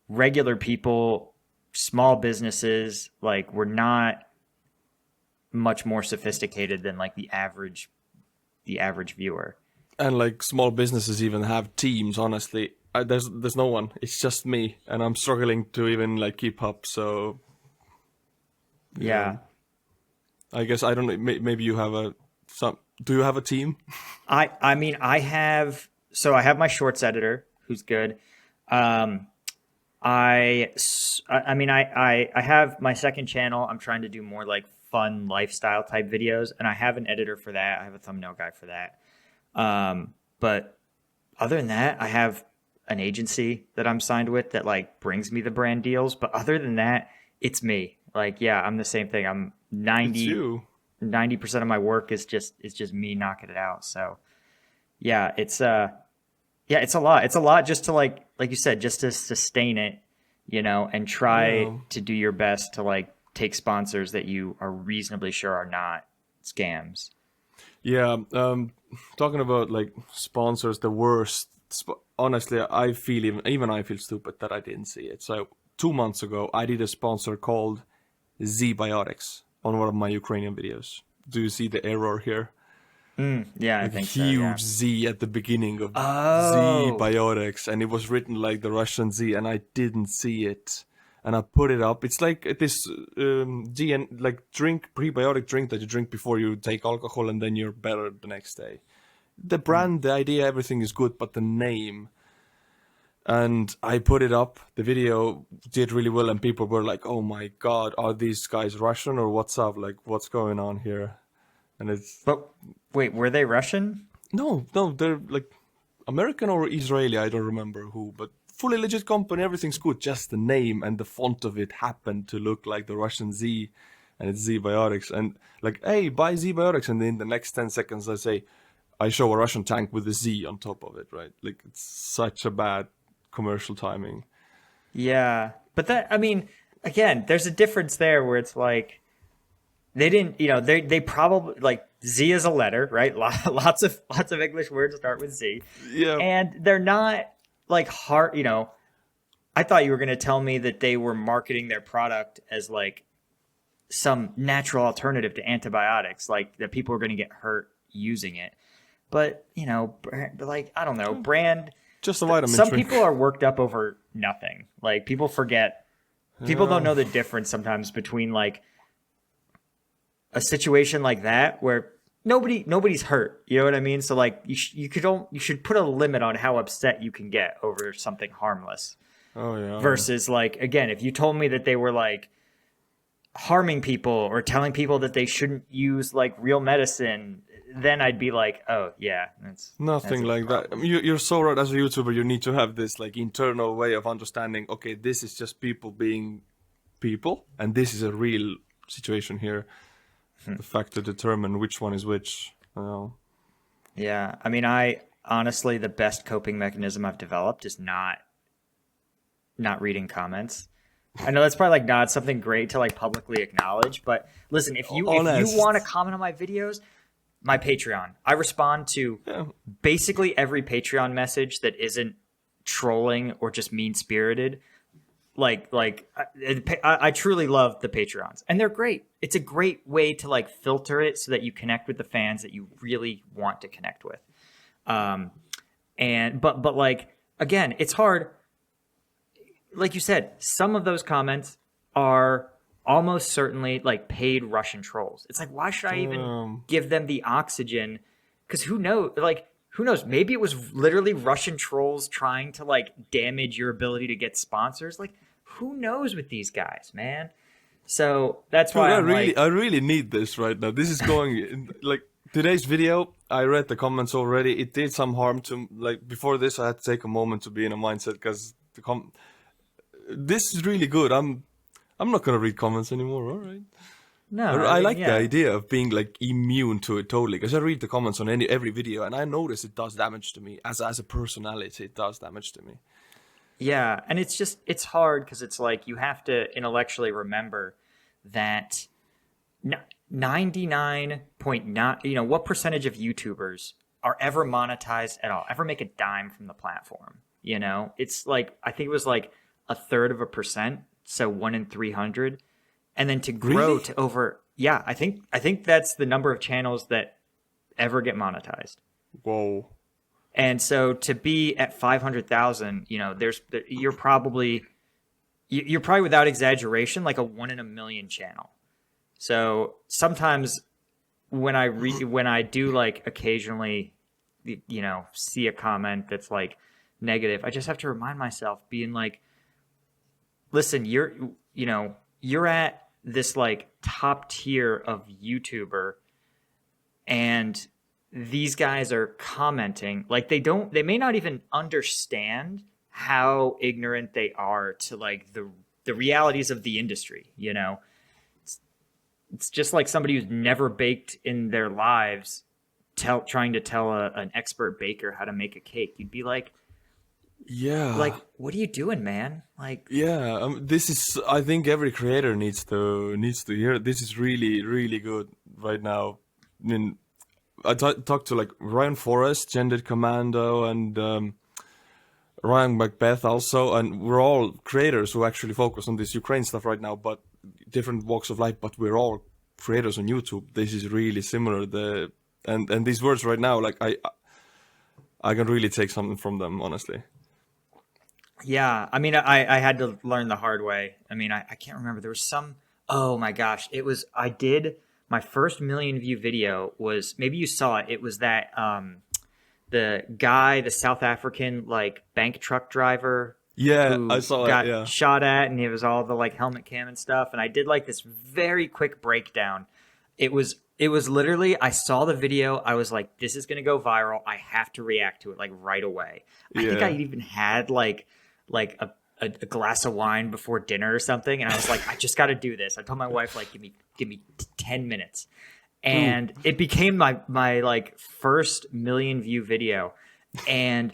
B: regular people, small businesses. Like, we're not much more sophisticated than like the average viewer.
A: And like, small businesses even have teams, honestly. There's no one. It's just me, and I'm struggling to even like keep up. So
B: yeah.
A: I guess, I don't know, maybe you have do you have a team?
B: I have my shorts editor who's good. I have my second channel. I'm trying to do more like fun lifestyle type videos, and I have an editor for that. I have a thumbnail guy for that. But other than that, I have an agency that I'm signed with that like brings me the brand deals. But other than that, it's me. Like, yeah, I'm the same thing. I'm 90% of my work is just me knocking it out. So yeah, it's a lot. It's a lot just to like you said, just to sustain it, and try to do your best to like take sponsors that you are reasonably sure are not scams.
A: Yeah, talking about like sponsors, the worst. Honestly, I feel even I feel stupid that I didn't see it. So 2 months ago, I did a sponsor called Z-Biotics on one of my Ukrainian videos. Do you see the error here?
B: Yeah, I think so.
A: Huge Z at the beginning of Z-Biotics, and it was written like the Russian Z, and I didn't see it. And I put it up. It's like this prebiotic drink that you drink before you take alcohol, and then you're better the next day. The brand, the idea, everything is good, but the name. And I put it up. The video did really well, and people were like, "Oh my god, are these guys Russian or what's up? Like, what's going on here?" And it's.
B: But wait, were they Russian?
A: No, they're like American or Israeli. I don't remember who, but fully legit company. Everything's good. Just the name and the font of it happened to look like the Russian Z, and it's Z-Biotics. And like, hey, buy Z-Biotics, and in the next 10 seconds I say, I show a Russian tank with a Z on top of it, right? Like it's such a bad commercial timing.
B: Yeah. But that, I mean, again, there's a difference there where it's like they didn't, they probably like Z is a letter, right? Lots of English words start with Z.
A: Yeah.
B: And they're not like hard, I thought you were going to tell me that they were marketing their product as like some natural alternative to antibiotics, like that people are going to get hurt using it. But, like, I don't know, brand.
A: Just a vitamin
B: Some
A: drink.
B: people are worked up over nothing. Like people forget, people don't know the difference sometimes between like a situation like that where nobody's hurt. You know what I mean? So like you should put a limit on how upset you can get over something harmless.
A: Oh yeah.
B: Versus like, again, if you told me that they were like harming people or telling people that they shouldn't use like real medicine, then I'd be like, oh yeah,
A: Nothing
B: that's
A: like that. I mean, you're so right. As a YouTuber, you need to have this like internal way of understanding. Okay, this is just people being people, and this is a real situation here. The fact to determine which one is which.
B: Yeah, I mean, I honestly, the best coping mechanism I've developed is not reading comments. I know that's probably like not something great to like publicly acknowledge, but listen, if you want to comment on my videos, my Patreon, I respond to basically every Patreon message that isn't trolling or just mean-spirited. I truly love the Patreons, and they're great. It's a great way to like filter it so that you connect with the fans that you really want to connect with. But like, again, it's hard. Like you said, some of those comments are almost certainly like paid Russian trolls. It's like, why should I even give them the oxygen? Because who knows? Like, who knows? Maybe it was literally Russian trolls trying to like damage your ability to get sponsors. Like, who knows with these guys, man? So that's why
A: I really need this right now. This is going like today's video. I read the comments already. It did some harm to like before this. I had to take a moment to be in a mindset because this is really good. I'm not gonna read comments anymore. All right.
B: No,
A: I like the idea of being like immune to it totally, because I read the comments on every video and I notice it does damage to me as a personality. It does damage to me.
B: Yeah, and it's hard because it's like you have to intellectually remember that 99.9, what percentage of YouTubers are ever monetized at all, ever make a dime from the platform? It's like, I think it was like 1/3%, so 1 in 300. And then to grow
A: Really?
B: to over, yeah, I think that's the number of channels that ever get monetized.
A: Whoa.
B: And so to be at 500,000, you're probably without exaggeration like a 1 in a million channel. So sometimes when I do like occasionally, see a comment that's like negative, I just have to remind myself, being like, listen, you're at this like top tier of YouTuber, and these guys are commenting like they may not even understand how ignorant they are to like the realities of the industry. It's just like somebody who's never baked in their lives trying to tell an expert baker how to make a cake. You'd be like,
A: yeah,
B: like, what are you doing, man? Like,
A: yeah, this is, I think every creator needs to hear. This is really, really good right now. I mean, I talked to like Ryan Forrest, Gendered Commando, and Ryan Macbeth also, and we're all creators who actually focus on this Ukraine stuff right now, but different walks of life. But we're all creators on YouTube. This is really similar. And these words right now, like I can really take something from them, honestly.
B: yeah, I mean, I had to learn the hard way. I mean, I can't remember. There was some, oh my gosh, I did my first million view video was, maybe you saw it. It was that, the guy, the South African, like bank truck driver.
A: Yeah,
B: who
A: I saw
B: got
A: it, yeah.
B: shot at, and it was all the like helmet cam and stuff. And I did like this very quick breakdown. It was literally, I saw the video. I was like, this is going to go viral. I have to react to it like right away. I think I even had like a glass of wine before dinner or something. And I was like, I just got to do this. I told my wife, like, give me 10 minutes.
A: Ooh.
B: and it became my like first million view video. And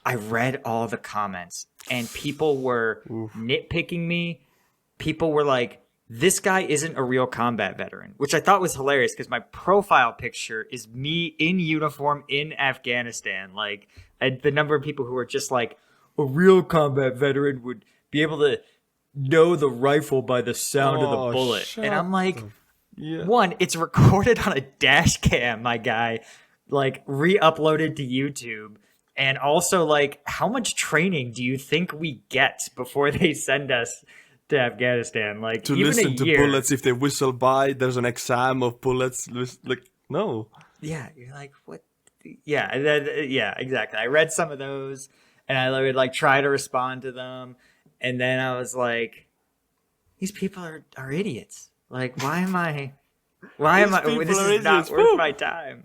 B: I read all the comments, and people were
A: Oof.
B: nitpicking me. People were like, this guy isn't a real combat veteran, which I thought was hilarious because my profile picture is me in uniform in Afghanistan. Like, the number of people who are just like, a real combat veteran would be able to know the rifle by the sound of the
A: Oh,
B: bullet. And
A: shut
B: I'm like,
A: the. Yeah.
B: one, it's recorded on a dash cam, my guy, like re-uploaded to YouTube. And also, like, how much training do you think we get before they send us to Afghanistan? Like,
A: To
B: even a
A: listen to
B: year.
A: bullets if they whistle by, there's an exam of bullets. Like, no.
B: Yeah, you're like, what? Yeah, yeah, exactly. I read some of those, and I would like try to respond to them, and then I was like, these people are idiots. Like, why am I? Why am
A: These
B: I?
A: people
B: This
A: are
B: is not
A: idiots.
B: worth
A: Woo!
B: my time.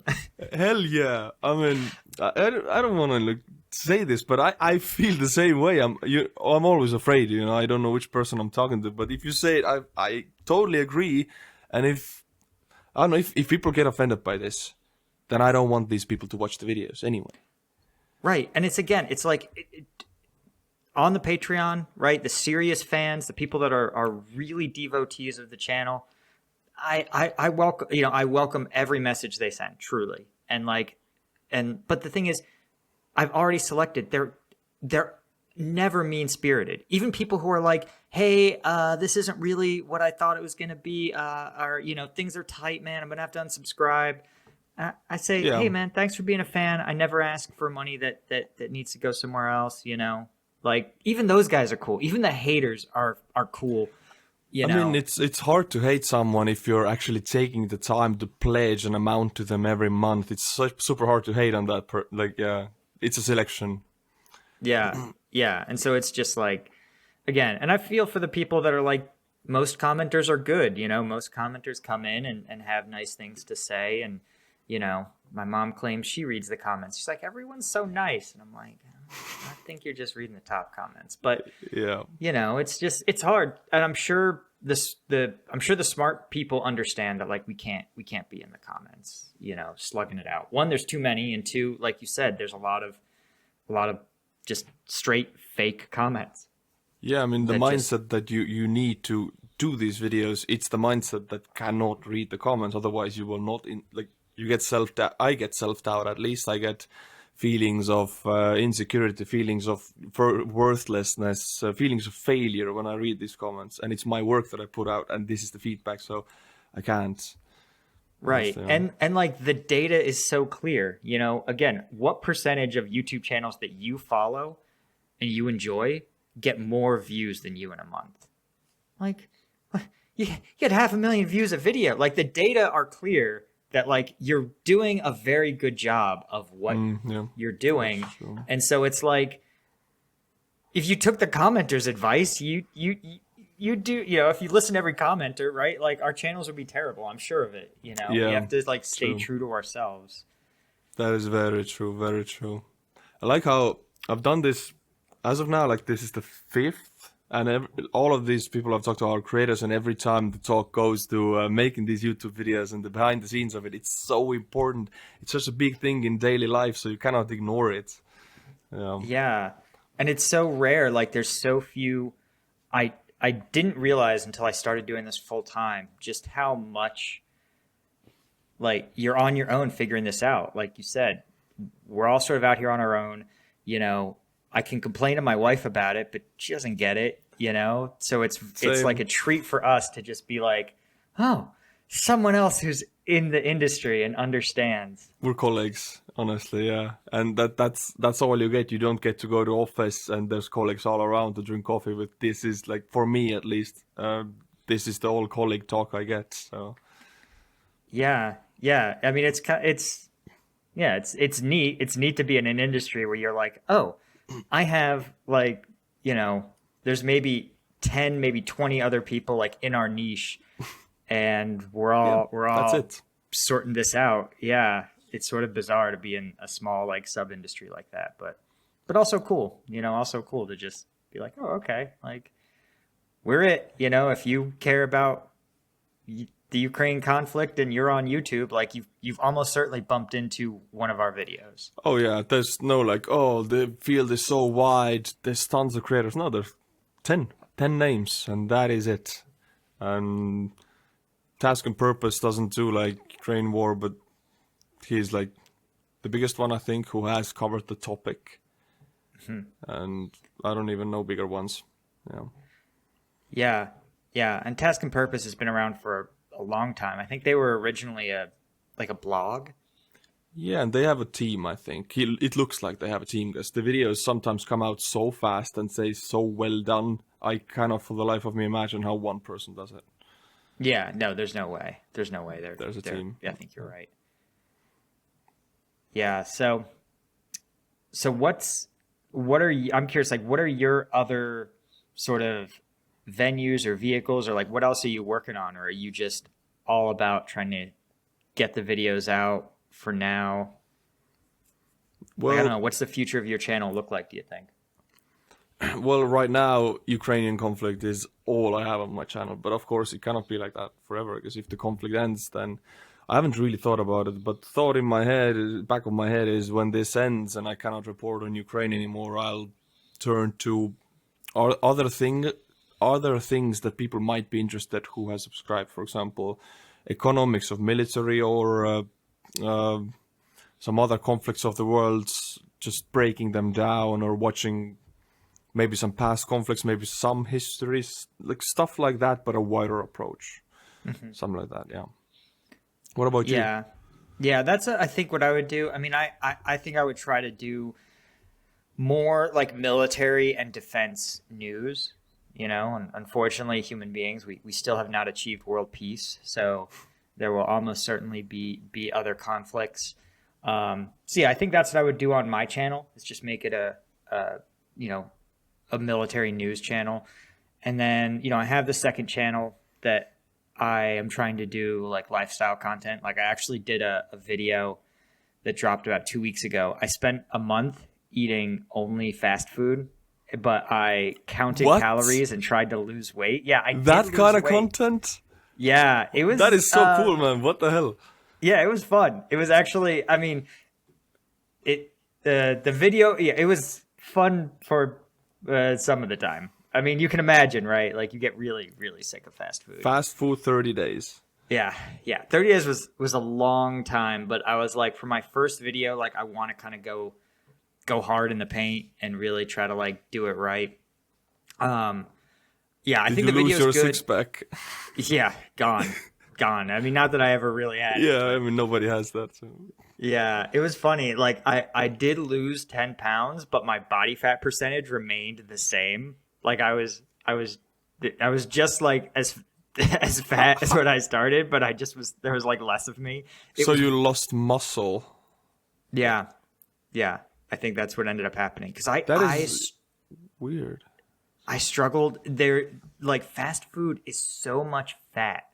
A: Hell yeah. I mean, I don't want to like say this, but I feel the same way. I'm always afraid, you know. I don't know which person I'm talking to, but if you say it, I totally agree. And if I don't know if people get offended by this, then I don't want these people to watch the videos anyway.
B: Right. And it's again, it's like on the Patreon, right? The serious fans, the people that are really devotees of the channel, I welcome, I welcome every message they send, truly. And like, but the thing is, I've already selected, they're never mean spirited. Even people who are like, hey, this isn't really what I thought it was going to be, or, things are tight, man. I'm going to have to unsubscribe. I say,
A: Yeah.
B: hey, man, thanks for being a fan. I never ask for money that needs to go somewhere else. Like, even those guys are cool. Even the haters are cool.
A: I mean, it's hard to hate someone if you're actually taking the time to pledge an amount to them every month. It's super hard to hate on that. Yeah, it's a selection.
B: Yeah, yeah. And so it's just like, again, and I feel for the people that are like, most commenters are good. Most commenters come in and have nice things to say. And, my mom claims she reads the comments. She's like, everyone's so nice. And I'm like, I think you're just reading the top comments. But,
A: Yeah.
B: it's hard. And I'm sure I'm sure the smart people understand that like we can't be in the comments, slugging it out. One, there's too many, and two, like you said, there's a lot of just straight fake comments.
A: Yeah, I mean, the
B: That just
A: mindset that you need to do these videos, it's the mindset that cannot read the comments. Otherwise, you will not you get self-doubt. I get self-doubt, at least. I get feelings of insecurity, feelings of worthlessness, feelings of failure when I read these comments. And it's my work that I put out, and this is the feedback, so I can't.
B: Right. And like the data is so clear, again, what percentage of YouTube channels that you follow and you enjoy get more views than you in a month? Like, you get 500,000 views a video. Like, the data are clear that like you're doing a very good job of what
A: Yeah,
B: you're doing.
A: that's true.
B: And so it's like, if you took the commenters' advice, you do, if you listen to every commenter, right? Like, our channels would be terrible. I'm sure of it. We
A: Yeah,
B: have to like stay
A: true.
B: true to ourselves.
A: That is very true, very true. I like how I've done this as of now, like this is the fifth, and all of these people I've talked to are creators, and every time the talk goes to making these YouTube videos and the behind the scenes of it, it's so important. It's such a big thing in daily life, so you cannot ignore it.
B: Yeah. And it's so rare. Like, there's so few. I didn't realize until I started doing this full time just how much like you're on your own figuring this out. Like you said, we're all sort of out here on our own. I can complain to my wife about it, but she doesn't get it, So it's like
A: Same.
B: a treat for us to just be like, oh, someone else who's in the industry and understands.
A: We're colleagues, honestly, yeah. And that's all you get. You don't get to go to office and there's colleagues all around to drink coffee with. This is like, for me at least, this is the old colleague talk I get. So
B: Yeah, yeah. I mean, it's neat. It's neat to be in an industry where you're like, oh, I have like, there's maybe 10, maybe 20 other people like in our niche, and we're all
A: that's it.
B: sorting this out. Yeah, it's sort of bizarre to be in a small like sub industry like that, but also cool. Also cool to just be like, oh, okay, like we're it. If you care about the Ukraine conflict and you're on YouTube, like you've almost certainly bumped into one of our videos.
A: Oh yeah, there's no like, oh, the field is so wide, there's tons of creators. No, there's 10 names, and that is it. And Task and Purpose doesn't do like Ukraine war, but he's like the biggest one, I think, who has covered the topic. And I don't even know bigger ones.
B: Yeah, yeah. And Task and Purpose has been around for a long time. I think they were originally a blog.
A: Yeah, and they have a team, I think. It looks like they have a team, because the videos sometimes come out so fast and say so well done. I cannot for the life of me imagine how one person does it.
B: Yeah, no, there's no way. There's no way.
A: There's a team.
B: I think you're right. Yeah, so what are you, I'm curious, like, what are your other sort of venues or vehicles, or like what else are you working on, or are you just all about trying to get the videos out for now?
A: Well,
B: like, I don't know, what's the future of your channel look like, do you think?
A: Well, right now, Ukrainian conflict is all I have on my channel. But of course, it cannot be like that forever, because if the conflict ends, then I haven't really thought about it. But thought in my head, back of my head, is when this ends and I cannot report on Ukraine anymore, I'll turn to other things that people might be interested who has subscribed. For example, economics of military, or some other conflicts of the world, just breaking them down, or watching maybe some past conflicts, maybe some histories, like stuff like that, but a wider approach. Something like that, yeah. What about you?
B: Yeah, that's I think what I would do. I mean, I think I would try to do more like military and defense news, and unfortunately, human beings, we still have not achieved world peace, so there will almost certainly be other conflicts. So yeah, I think that's what I would do on my channel, is just make it a military news channel. And then, I have the second channel that I am trying to do like lifestyle content. Like, I actually did a video that dropped about 2 weeks ago. I spent a month eating only fast food, but I counted calories and tried to lose weight. Yeah, I did
A: that kind of
B: weight.
A: Content?
B: Yeah, it was.
A: That is so cool, man. What the hell?
B: Yeah, it was fun. It was actually, I mean, the video. Yeah, it was fun for some of the time. I mean, you can imagine, right? Like, you get really, really sick of fast food.
A: Fast food 30 days.
B: Yeah. 30 days was a long time, but I was like, for my first video, like, I want to kind of go hard in the paint and really try to like do it right. Yeah, I think the video's good. Did you lose your
A: six-pack?
B: Yeah, gone. I mean, not that I ever really had it.
A: Yeah, I mean, nobody has that. So.
B: Yeah, it was funny. Like, I did lose 10 pounds, but my body fat percentage remained the same. Like, I was just like as fat as when I started, but there was like less of me.
A: You lost muscle.
B: Yeah. I think that's what ended up happening, because
A: that is weird.
B: I struggled there. Like, fast food is so much fat.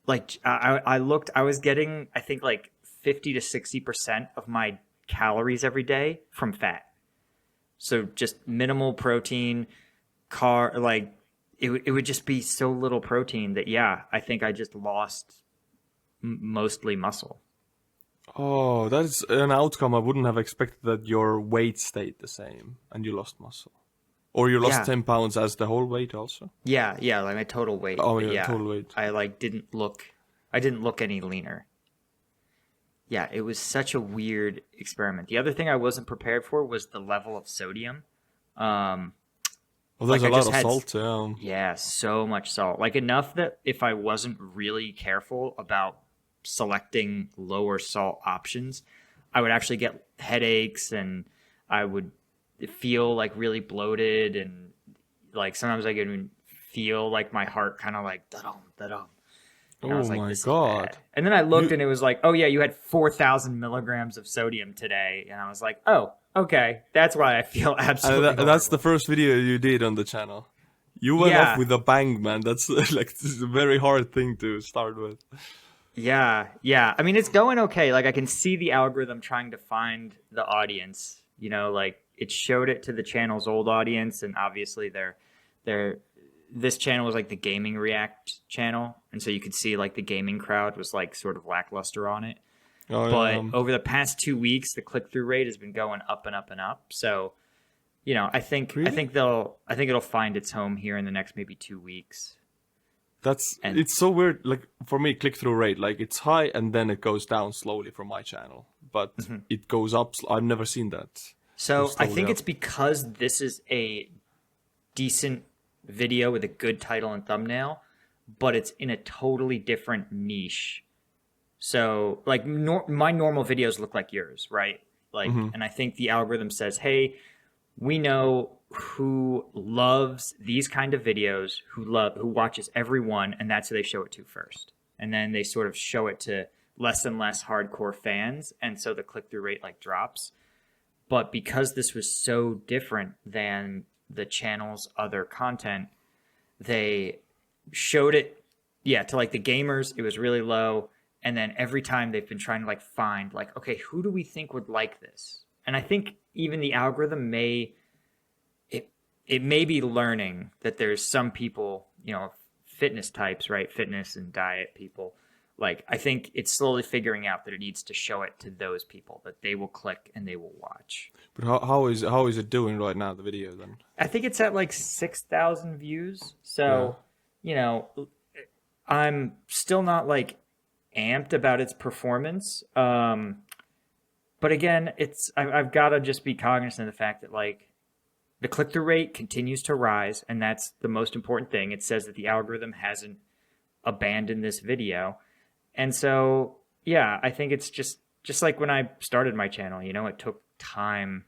B: Like, I was getting, I think, like 50 to 60% of my calories every day from fat. So just minimal protein, like it would just be so little protein that, yeah, I think I just lost mostly muscle.
A: Oh, that's an outcome I wouldn't have expected, that your weight stayed the same and you lost muscle. Or you lost 10 pounds as the whole weight also?
B: Yeah, like my total weight.
A: Oh, yeah, total weight.
B: I didn't look any leaner. Yeah, it was such a weird experiment. The other thing I wasn't prepared for was the level of sodium.
A: Well, there's a lot of salt, yeah.
B: Yeah, so much salt. Like, enough that if I wasn't really careful about selecting lower salt options, I would actually get headaches, and I would feel like really bloated, and like sometimes I could even feel like my heart kind of like da-dum. And I was like, this is bad. And then I looked and it was like, oh yeah, you had 4,000 milligrams of sodium today. And I was like, oh, okay. That's why I feel absolutely
A: that's the first video you did on the channel. You went off with a bang, man. That's like, this is a very hard thing to start with.
B: Yeah. I mean, it's going okay. Like, I can see the algorithm trying to find the audience, like it showed it to the channel's old audience, and obviously they're this channel was like the gaming react channel, and so you could see like the gaming crowd was like sort of lackluster on it.
A: Oh,
B: But
A: yeah.
B: over the past 2 weeks, the click-through rate has been going up and up and up. So, I think
A: Really?
B: I think it'll find its home here in the next maybe 2 weeks. And
A: It's so weird. Like for me, click through rate, like it's high and then it goes down slowly for my channel, but it goes up. I've never seen that. Go
B: so I
A: slowly
B: think
A: up.
B: it's because this is a decent video with a good title and thumbnail, but it's in a totally different niche. So, like, my normal videos look like yours, right? Like, and I think the algorithm says, hey, we know who loves these kind of videos, who watches every one, and that's who they show it to first. And then they sort of show it to less and less hardcore fans, and so the click-through rate like drops. But because this was so different than the channel's other content, they showed it, to like the gamers, it was really low. And then every time they've been trying to like find like, okay, who do we think would like this? And I think even the algorithm it may be learning that there's some people, fitness types, right? Fitness and diet people. Like, I think it's slowly figuring out that it needs to show it to those people that they will click and they will watch.
A: But how is it doing right now? The video then?
B: I think it's at like 6,000 views. So, I'm still not like amped about its performance. But again, I've got to just be cognizant of the fact that like the click-through rate continues to rise, and that's the most important thing. It says that the algorithm hasn't abandoned this video. And so, I think it's just like when I started my channel, it took time.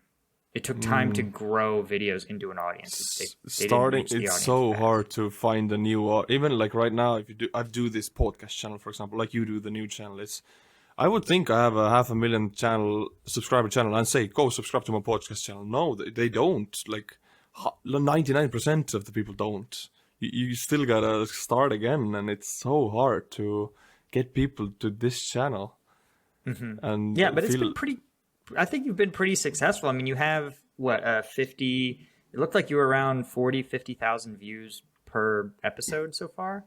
B: It took time to grow videos into an audience. They didn't
A: Starting,
B: reach the
A: it's
B: audience
A: so
B: fast.
A: hard to find a new. Even like right now, if I do this podcast channel, for example, like you do the new channel, I would think I have a 500,000 subscriber channel and say, go subscribe to my podcast channel. No, they don't. Like 99% of the people don't. You still gotta start again, and it's so hard to get people to this channel. And
B: Yeah, but it's
A: feel
B: been pretty. I think you've been pretty successful. I mean, you have what 50. It looked like you were around 50,000 views per episode so far.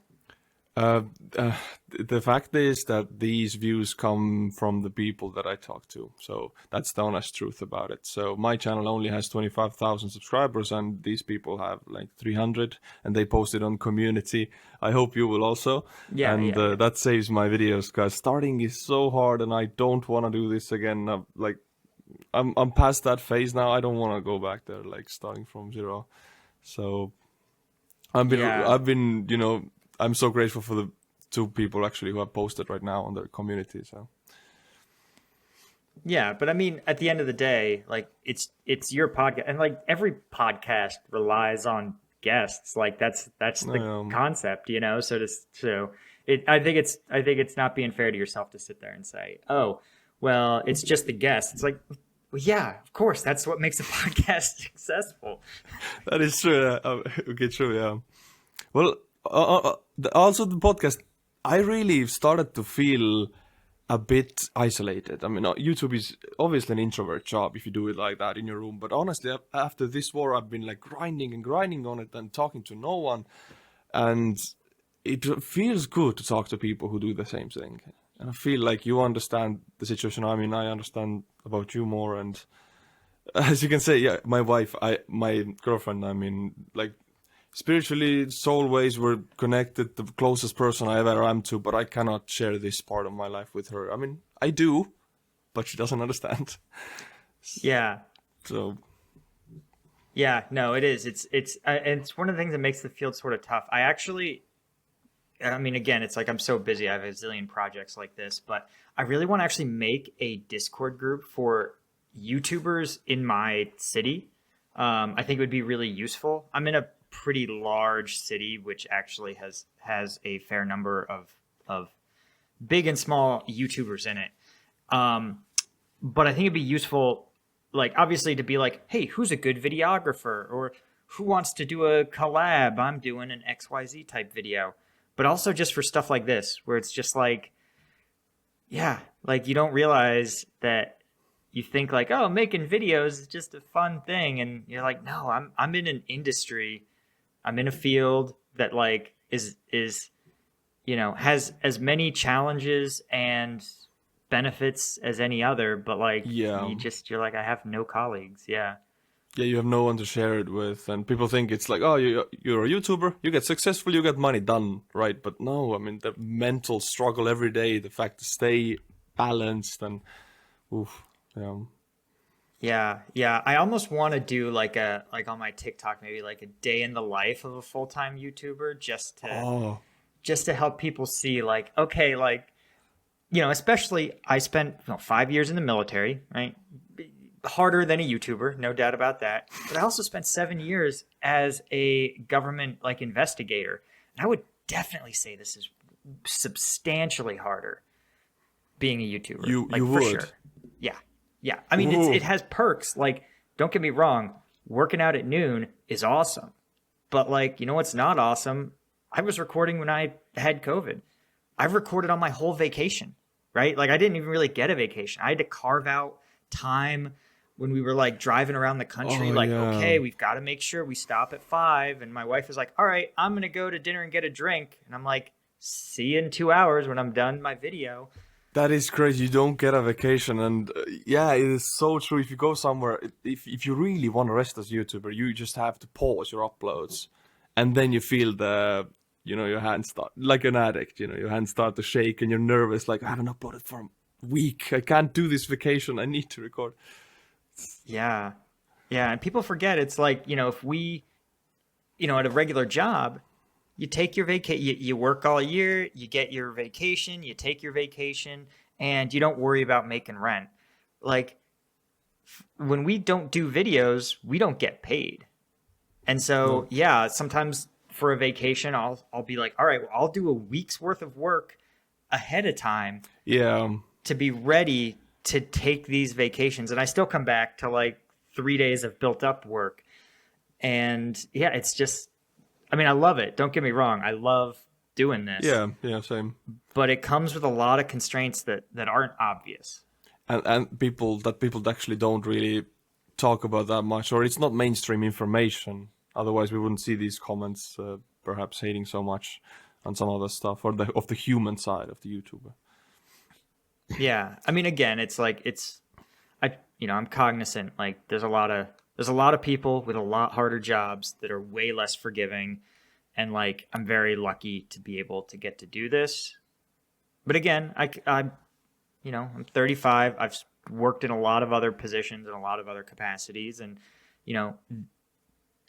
A: Uh, uh, the fact is that these views come from the people that I talk to. So that's the honest truth about it. So my channel only has 25,000 subscribers, and these people have like 300, and they post it on community. I hope you will also.
B: Yeah,
A: And
B: yeah, yeah.
A: that saves my videos, because starting is so hard, and I don't want to do this again. Like I'm past that phase now. I don't want to go back there, like starting from zero. So
B: Yeah.
A: I've been, I'm so grateful for the two people actually who have posted right now on the community. So
B: Yeah, but I mean, at the end of the day, like it's your podcast, and like every podcast relies on guests. Like that's the concept, I think it's not being fair to yourself to sit there and say, oh, well, it's just the guests. It's like, well, yeah, of course, that's what makes a podcast successful.
A: that is true. Okay, true. Yeah. Well, also the podcast, I really started to feel a bit isolated. I mean, YouTube is obviously an introvert job if you do it like that in your room. But honestly, after this war, I've been like grinding and grinding on it and talking to no one. And it feels good to talk to people who do the same thing. And I feel like you understand the situation I'm in. I understand about you more. And as you can say, yeah, my girlfriend, I mean, like, spiritually, soul ways, we're connected, the closest person I ever am to, but I cannot share this part of my life with her. I mean, I do, but she doesn't understand.
B: Yeah.
A: So,
B: Yeah, no, it is. It's one of the things that makes the field sort of tough. I mean, again, it's like I'm so busy. I have a zillion projects like this, but I really want to actually make a Discord group for YouTubers in my city. I think it would be really useful. I'm in a pretty large city, which actually has a fair number of big and small YouTubers in it. But I think it'd be useful, like, obviously, to be like, hey, who's a good videographer, or who wants to do a collab? I'm doing an XYZ type video. But also just for stuff like this, where it's just like, yeah, like you don't realize that you think like, oh, making videos is just a fun thing, and you're like, no, I'm in an industry, I'm in a field that like is has as many challenges and benefits as any other, but like
A: Yeah.
B: you're like, I have no colleagues. Yeah.
A: Yeah, you have no one to share it with, and people think it's like, oh, you're a YouTuber, you get successful, you get money, done, right? But no, I mean the mental struggle every day, the fact to stay balanced, and oof, yeah,
B: Yeah. I almost want to do like on my TikTok, maybe like a day in the life of a full-time YouTuber,
A: oh,
B: just to help people see like, okay, like, especially I spent 5 years in the military, right? Harder than a YouTuber, no doubt about that. But I also spent 7 years as a government like investigator. And I would definitely say this is substantially harder being a YouTuber,
A: you
B: like for
A: would,
B: sure. Yeah. Yeah. I mean,
A: ooh,
B: it has perks. Like, don't get me wrong, working out at noon is awesome. But like, what's not awesome? I was recording when I had COVID. I've recorded on my whole vacation, right? Like I didn't even really get a vacation. I had to carve out time when we were like driving around the country,
A: oh
B: like,
A: yeah,
B: okay, we've got to make sure we stop at 5. And my wife was like, all right, I'm going to go to dinner and get a drink. And I'm like, see you in 2 hours when I'm done my video.
A: that is crazy. You don't get a vacation, and yeah, it is so true. If you go somewhere, if you really want to rest as a YouTuber, you just have to pause your uploads, and then you feel your hands start like an addict. Your hands start to shake, and you're nervous. Like I haven't uploaded for a week. I can't do this vacation. I need to record.
B: Yeah. Yeah. And people forget it's like, if we, at a regular job, you take your vacation, you work all year, you get your vacation, you take your vacation, and you don't worry about making rent. Like when we don't do videos, we don't get paid. And so,
A: No.
B: yeah, sometimes for a vacation, I'll be like, all right, well, I'll do a week's worth of work ahead of time
A: Yeah.
B: to be ready to take these vacations. And I still come back to like 3 days of built up work. And yeah, it's just, I mean, I love it. Don't get me wrong. I love doing this,
A: Yeah. Yeah. Same.
B: but it comes with a lot of constraints that aren't obvious.
A: And people actually don't really talk about that much, or it's not mainstream information. Otherwise, we wouldn't see these comments, perhaps hating so much on some other stuff, or of the human side of the YouTuber.
B: Yeah. I mean, again, it's like, I'm cognizant, like there's a lot of people with a lot harder jobs that are way less forgiving. And like, I'm very lucky to be able to get to do this. But again, I'm 35. I've worked in a lot of other positions and a lot of other capacities. And,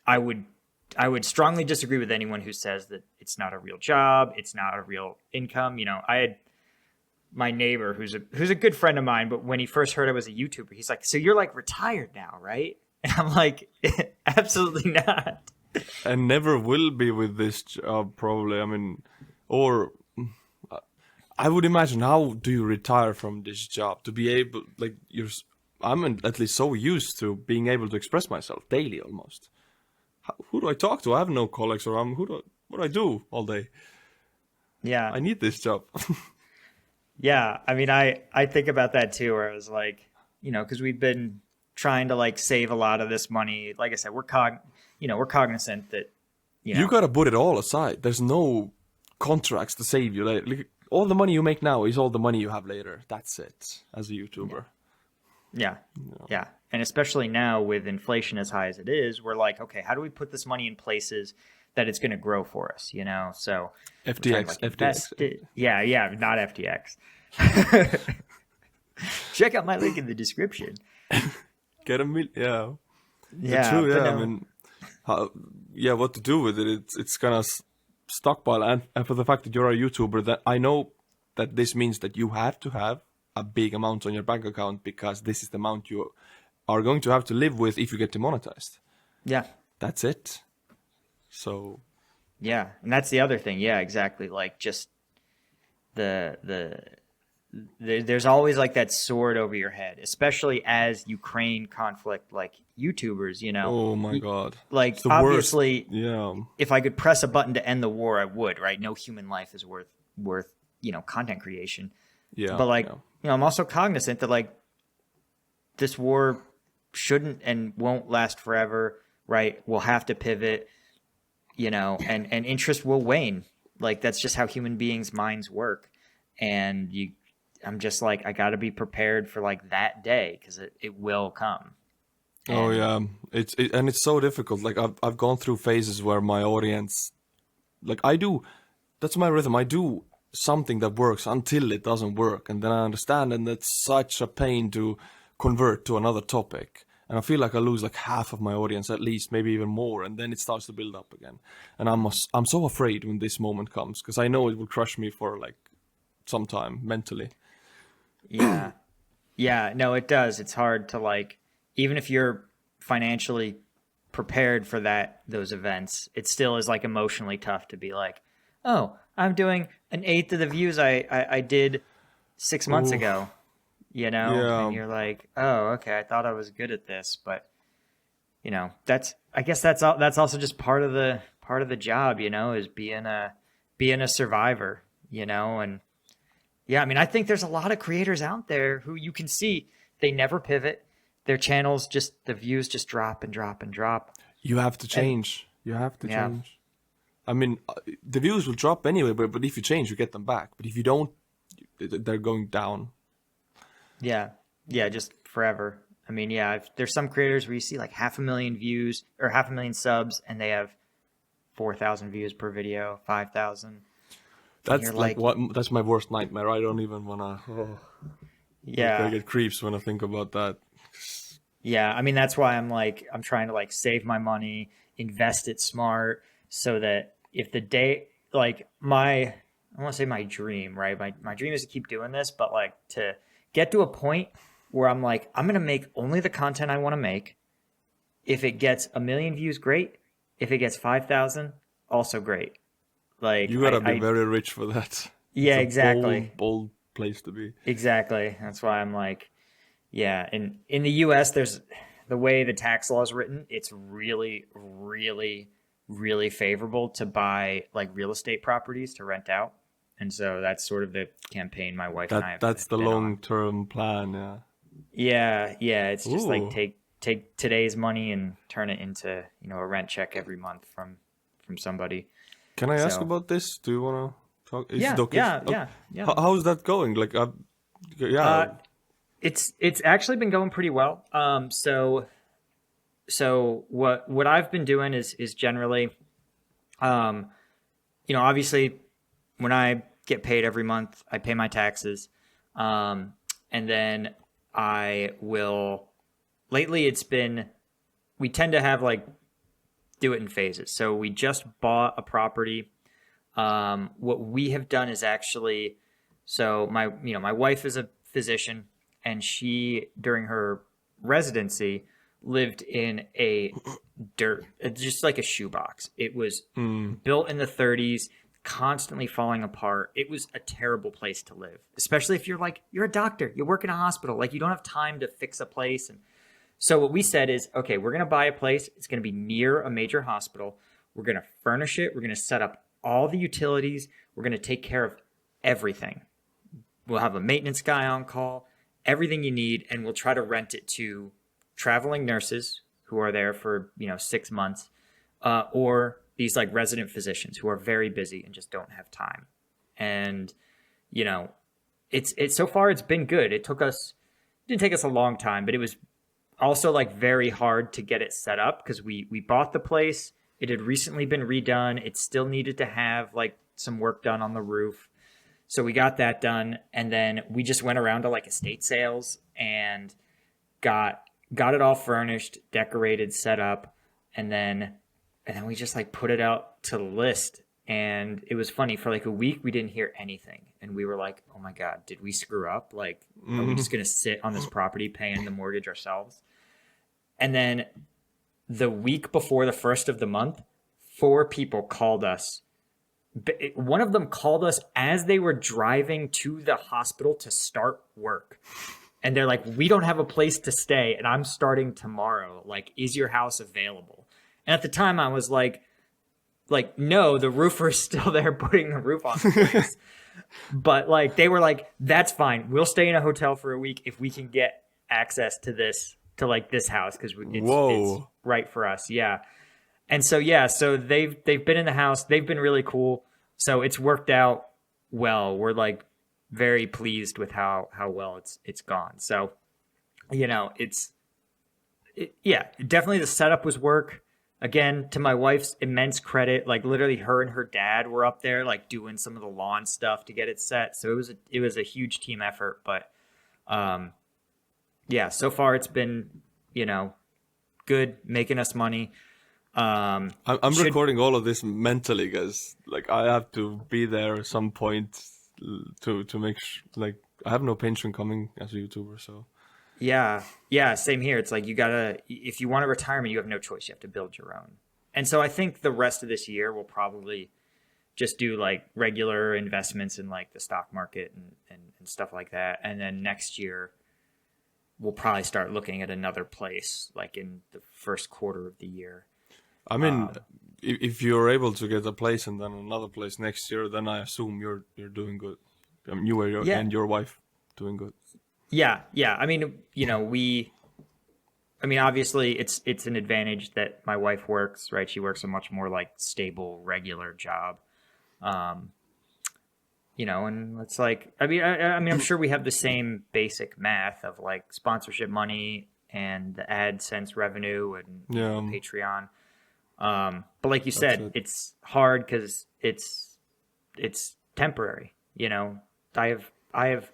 B: I would strongly disagree with anyone who says that it's not a real job. It's not a real income. I had my neighbor who's a good friend of mine, but when he first heard I was a YouTuber, he's like, so you're like retired now, right? And I'm like, absolutely not.
A: And never will be with this job, probably. I mean, or I would imagine, how do you retire from this job to be able, like, I'm at least so used to being able to express myself daily almost. Who do I talk to? I have no colleagues around. What do I do all day?
B: Yeah.
A: I need this job.
B: Yeah. I mean, I think about that too, where I was like, because we've been trying to like save a lot of this money. Like I said, we're cognizant that,
A: You gotta put it all aside. There's no contracts to save you. Like, all the money you make now is all the money you have later. That's it, as a YouTuber.
B: Yeah. Yeah. And especially now with inflation as high as it is, we're like, okay, how do we put this money in places that it's going to grow for us, So
A: FTX, FTX.
B: Yeah, not FTX. Check out my link in the description.
A: Get a million, yeah.
B: Yeah.
A: True, yeah.
B: No.
A: I mean, what to do with it? It's kind of stockpile, and for the fact that you're a YouTuber, that I know that this means that you have to have a big amount on your bank account, because this is the amount you are going to have to live with if you get demonetized.
B: Yeah.
A: That's it. So.
B: Yeah, and that's the other thing. Yeah, exactly. Like just there's always like that sword over your head, especially as Ukraine conflict, like YouTubers,
A: Oh my God.
B: Like
A: It's the
B: obviously,
A: worst. Yeah.
B: if I could press a button to end the war, I would, right? No human life is worth content creation.
A: Yeah.
B: But like,
A: yeah.
B: I'm also cognizant that like this war shouldn't and won't last forever, right? We'll have to pivot. and interest will wane. Like that's just how human beings' minds work. And I'm just like, I got to be prepared for like that day because it will come.
A: Oh
B: And
A: yeah, it's so difficult. Like I've gone through phases where my audience, like I do, that's my rhythm. I do something that works until it doesn't work, and then I understand, and that's such a pain to convert to another topic. And I feel like I lose like half of my audience at least, maybe even more, and then it starts to build up again. And I'm so afraid when this moment comes because I know it will crush me for like some time mentally.
B: yeah, yeah, no, it does. It's hard to like, even if you're financially prepared for those events, it still is like emotionally tough to be like, oh, I'm doing an eighth of the views I did 6 months
A: Ooh,
B: ago, and
A: yeah,
B: you're like, oh, okay, I thought I was good at this, but I guess that's also just part of the job, is being a survivor, and yeah, I mean, I think there's a lot of creators out there who you can see they never pivot. Their channels the views just drop and drop and drop.
A: you have to
B: And
A: change. You have to
B: yeah,
A: change. I mean, the views will drop anyway, but if you change, you get them back. But if you don't, they're going down.
B: yeah, yeah, just forever. I mean, yeah, there's some creators where you see like 500,000 views or 500,000 subs and they have 4,000 views per video, 5,000. And you're
A: That's like
B: like,
A: what. That's my worst nightmare. I don't even wanna. Oh, like I
B: yeah,
A: get creeps when I think about that.
B: yeah. I mean, that's why I'm trying to like save my money, invest it smart so that if the day, like I want to say my dream, right? My dream is to keep doing this, but like to get to a point where I'm like, I'm going to make only the content I want to make. If it gets 1 million views, great. If it gets 5,000, also great. Like
A: You gotta be very rich for that. It's
B: yeah,
A: a
B: exactly.
A: bold place to be.
B: Exactly. That's why I'm like, yeah. And in the US, there's the way the tax law is written, it's really, really, really favorable to buy like real estate properties to rent out. And so that's sort of the campaign my wife and I
A: That's
B: have
A: the
B: been on.
A: long term plan. Yeah.
B: Yeah, yeah. It's just like
A: Ooh.
B: take today's money and turn it into, a rent check every month from somebody.
A: Can I ask
B: So
A: about this? Do you wanna talk? Is it
B: yeah,
A: okay?
B: yeah, yeah, yeah.
A: How's that going? Like, yeah.
B: Uh, it's actually been going pretty well. So what I've been doing is generally, um, obviously when I get paid every month, I pay my taxes, and then I will. Lately, we tend to have like do it in phases. So we just bought a property. What we have done is actually, so my wife is a physician, and she during her residency lived in just like a shoebox. It was
A: Mm,
B: built in the 30s, constantly falling apart. It was a terrible place to live, especially if you're a doctor, you work in a hospital, like you don't have time to fix a place. And so what we said is, okay, we're going to buy a place. It's going to be near a major hospital. We're going to furnish it. We're going to set up all the utilities. We're going to take care of everything. We'll have a maintenance guy on call, everything you need, and we'll try to rent it to traveling nurses who are there for 6 months, or these like resident physicians who are very busy and just don't have time. And you know, it's so far it's been good. Didn't take us a long time, but it was also like very hard to get it set up because we bought the place. It had recently been redone. It still needed to have like some work done on the roof. So we got that done, and then we just went around to like estate sales and got it all furnished, decorated, set up, and then we just like put it out to the list. And it was funny, for like a week we didn't hear anything, and we were like, oh my god, did we screw up? Like, are we
A: mm,
B: just gonna sit on this property paying the mortgage ourselves? And then the week before the first of the month, 4 people called us. One of them called us as they were driving to the hospital to start work. And they're like, we don't have a place to stay, and I'm starting tomorrow. Like, is your house available? And at the time I was like, no, the roofer's still there putting the roof on the place. But like, they were like, that's fine. We'll stay in a hotel for a week if we can get access to this house, because it's
A: whoa.
B: right for us. Yeah. And so yeah, so they've been in the house. They've been really cool. So it's worked out well. We're like very pleased with how well it's gone. So yeah, definitely the setup was work. Again, to my wife's immense credit, like literally her and her dad were up there like doing some of the lawn stuff to get it set. So it was a huge team effort, but um yeah, so far it's been, good, making us money.
A: I'm
B: Should
A: recording all of this mentally, guys. Like I have to be there at some point to make like I have no pension coming as a YouTuber, so
B: Yeah, same here. It's like you gotta, if you want a retirement, you have no choice. You have to build your own. And so I think the rest of this year we'll probably just do like regular investments in like the stock market and stuff like that. And then next year we'll probably start looking at another place like in the first quarter of the year.
A: I mean, if you're able to get a place and then another place next year, then I assume you're doing good. I mean,
B: Yeah,
A: and your wife doing good.
B: yeah. I mean, obviously it's an advantage that my wife works, right? She works a much more like stable, regular job. Um, and it's like, I'm sure we have the same basic math of like sponsorship money and the AdSense revenue and
A: Yeah,
B: Patreon. But like you
A: that's
B: said,
A: it.
B: it's hard because it's temporary. I have,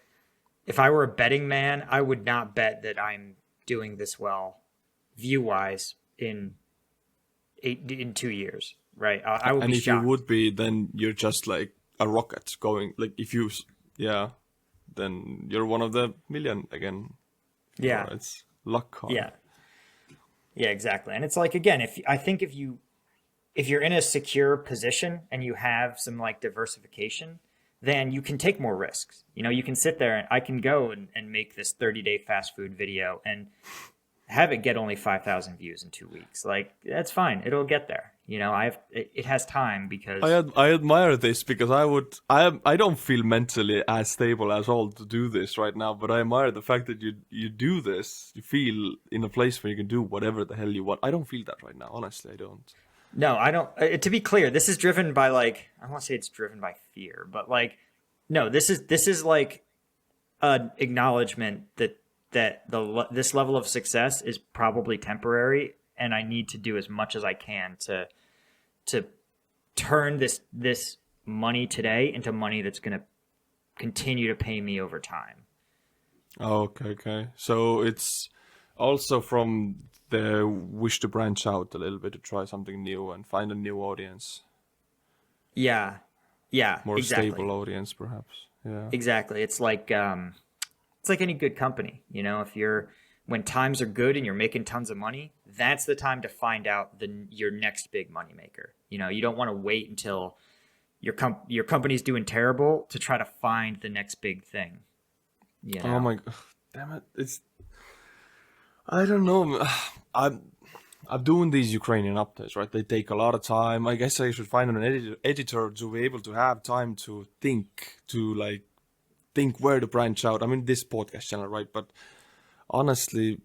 B: if I were a betting man, I would not bet that I'm doing this well view wise in 2 years, right? I would
A: And
B: be
A: if you
B: shocked.
A: would be, then you're just like a rocket going. Like if you, yeah, then you're one of the million again.
B: Yeah,
A: It's luck card.
B: yeah, yeah, exactly. And it's like again, if you're in a secure position and you have some like diversification, then you can take more risks. You can sit there and I can go and make this 30-day fast food video and have it get only 5,000 views in 2 weeks. Like that's fine. It'll get there. It has time because
A: I admire this because I don't feel mentally as stable as all to do this right now, but I admire the fact that you do this. You feel in a place where you can do whatever the hell you want. I don't feel that right now. Honestly, I don't.
B: no, I don't. To be clear, this is driven by like I want to say it's driven by fear, but like no, this is like an acknowledgement that this level of success is probably temporary, and I need to do as much as I can to turn this money today into money that's going to continue to pay me over time.
A: Oh, okay, okay. So it's also from the wish to branch out a little bit to try something new and find a new audience,
B: Yeah, yeah,
A: more
B: exactly,
A: stable audience, perhaps. Yeah.
B: exactly. It's like any good company, if you're when times are good and you're making tons of money, that's the time to find out your next big money maker. You don't want to wait until your company's doing terrible to try to find the next big thing. You
A: Oh
B: know?
A: my god, damn it! I don't know. I'm I'm doing these Ukrainian updates, right? They take a lot of time. I guess I should find an editor to be able to have time to think where to branch out. I mean, this podcast channel, right? But honestly,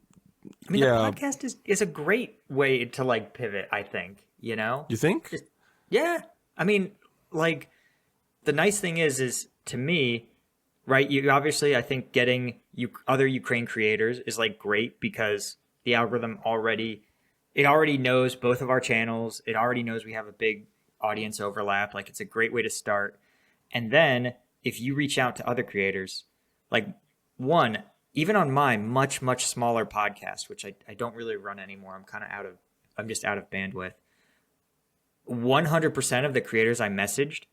B: The
A: yeah.
B: podcast is a great way to like pivot. I think
A: You think?
B: just yeah. I mean, like the nice thing is to me, right? You obviously, I think getting other Ukraine creators is like great because the algorithm already knows both of our channels. It already knows we have a big audience overlap. Like it's a great way to start. And then if you reach out to other creators, like one, even on my much smaller podcast, which I don't really run anymore. I'm just out of bandwidth. 100% of the creators I messaged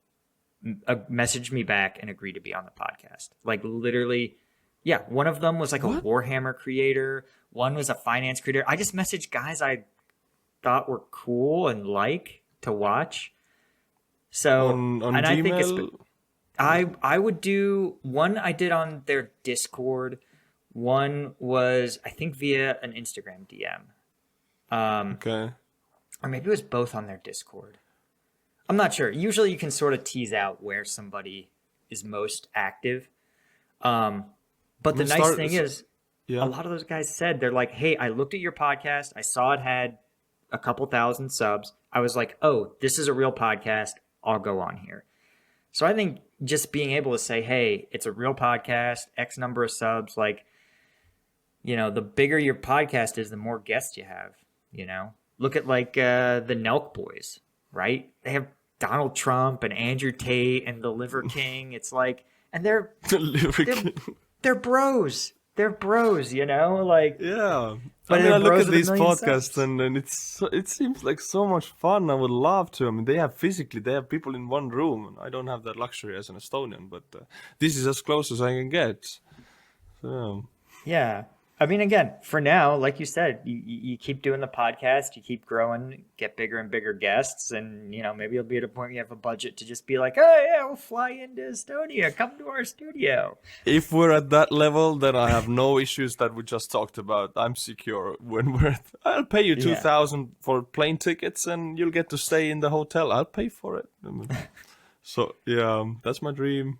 B: me back and agreed to be on the podcast. Like literally, yeah. One of them was like a
A: What?
B: Warhammer creator. One was a finance creator. I just messaged guys I thought were cool and like to watch. So,
A: On
B: and I think it's
A: Gmail?
B: I would do one I did on their Discord. One was I think via an Instagram DM.
A: Okay.
B: Or maybe it was both on their Discord. I'm not sure. Usually you can sort of tease out where somebody is most active. Um,
A: I
B: but the
A: mean,
B: nice thing is, a
A: Yeah.
B: lot of those guys said they're like, "Hey, I looked at your podcast. I saw it had a couple thousand subs, I was like, oh, this is a real podcast. I'll go on here. So I think just being able to say, hey, it's a real podcast, X number of subs, like, the bigger your podcast is, the more guests you have, Look at like the Nelk Boys, right? They have Donald Trump and Andrew Tate and the Liver King. It's like, and they're bros. They're bros, like.
A: Yeah.
B: But
A: I look at
B: with
A: these
B: a million
A: podcasts
B: subs.
A: and it seems like so much fun. I would love to. I mean, they have people in one room. I don't have that luxury as an Estonian, but this is as close as I can get. So.
B: Yeah. I mean, again, for now, like you said, you keep doing the podcast, you keep growing, get bigger and bigger guests, and maybe you'll be at a point where you have a budget to just be like, oh yeah, we'll fly into Estonia, come to our studio.
A: If we're at that level, then I have no issues that we just talked about. I'm secure. I'll pay you 2,000 for plane tickets, and you'll get to stay in the hotel. I'll pay for it. So yeah, that's my dream.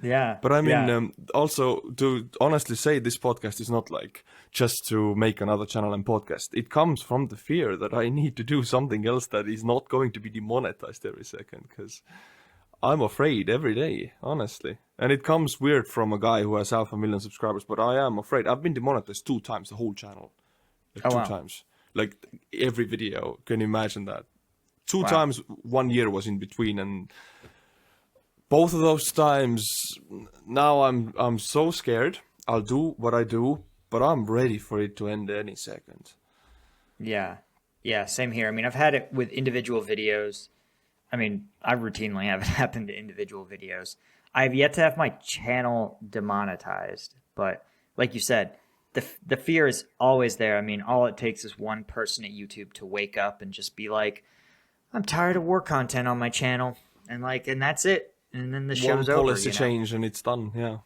B: Yeah.
A: But I mean, also to honestly say, this podcast is not like just to make another channel and podcast. It comes from the fear that I need to do something else that is not going to be demonetized every second, because I'm afraid every day, honestly. And it comes weird from a guy who has 500,000 subscribers, but I am afraid. I've been demonetized 2 times, the whole channel. Like two times. Like every video. Can you imagine that? 2 times, 1 year was in between, and both of those times, now I'm so scared. I'll do what I do, but I'm ready for it to end any second.
B: Yeah. Yeah, same here. I mean, I've had it with individual videos. I mean, I routinely have it happen to individual videos. I have yet to have my channel demonetized, but like you said, the fear is always there. I mean, all it takes is one person at YouTube to wake up and just be like, I'm tired of war content on my channel, and that's it. And then the show's over.
A: One policy change and it's done, yeah.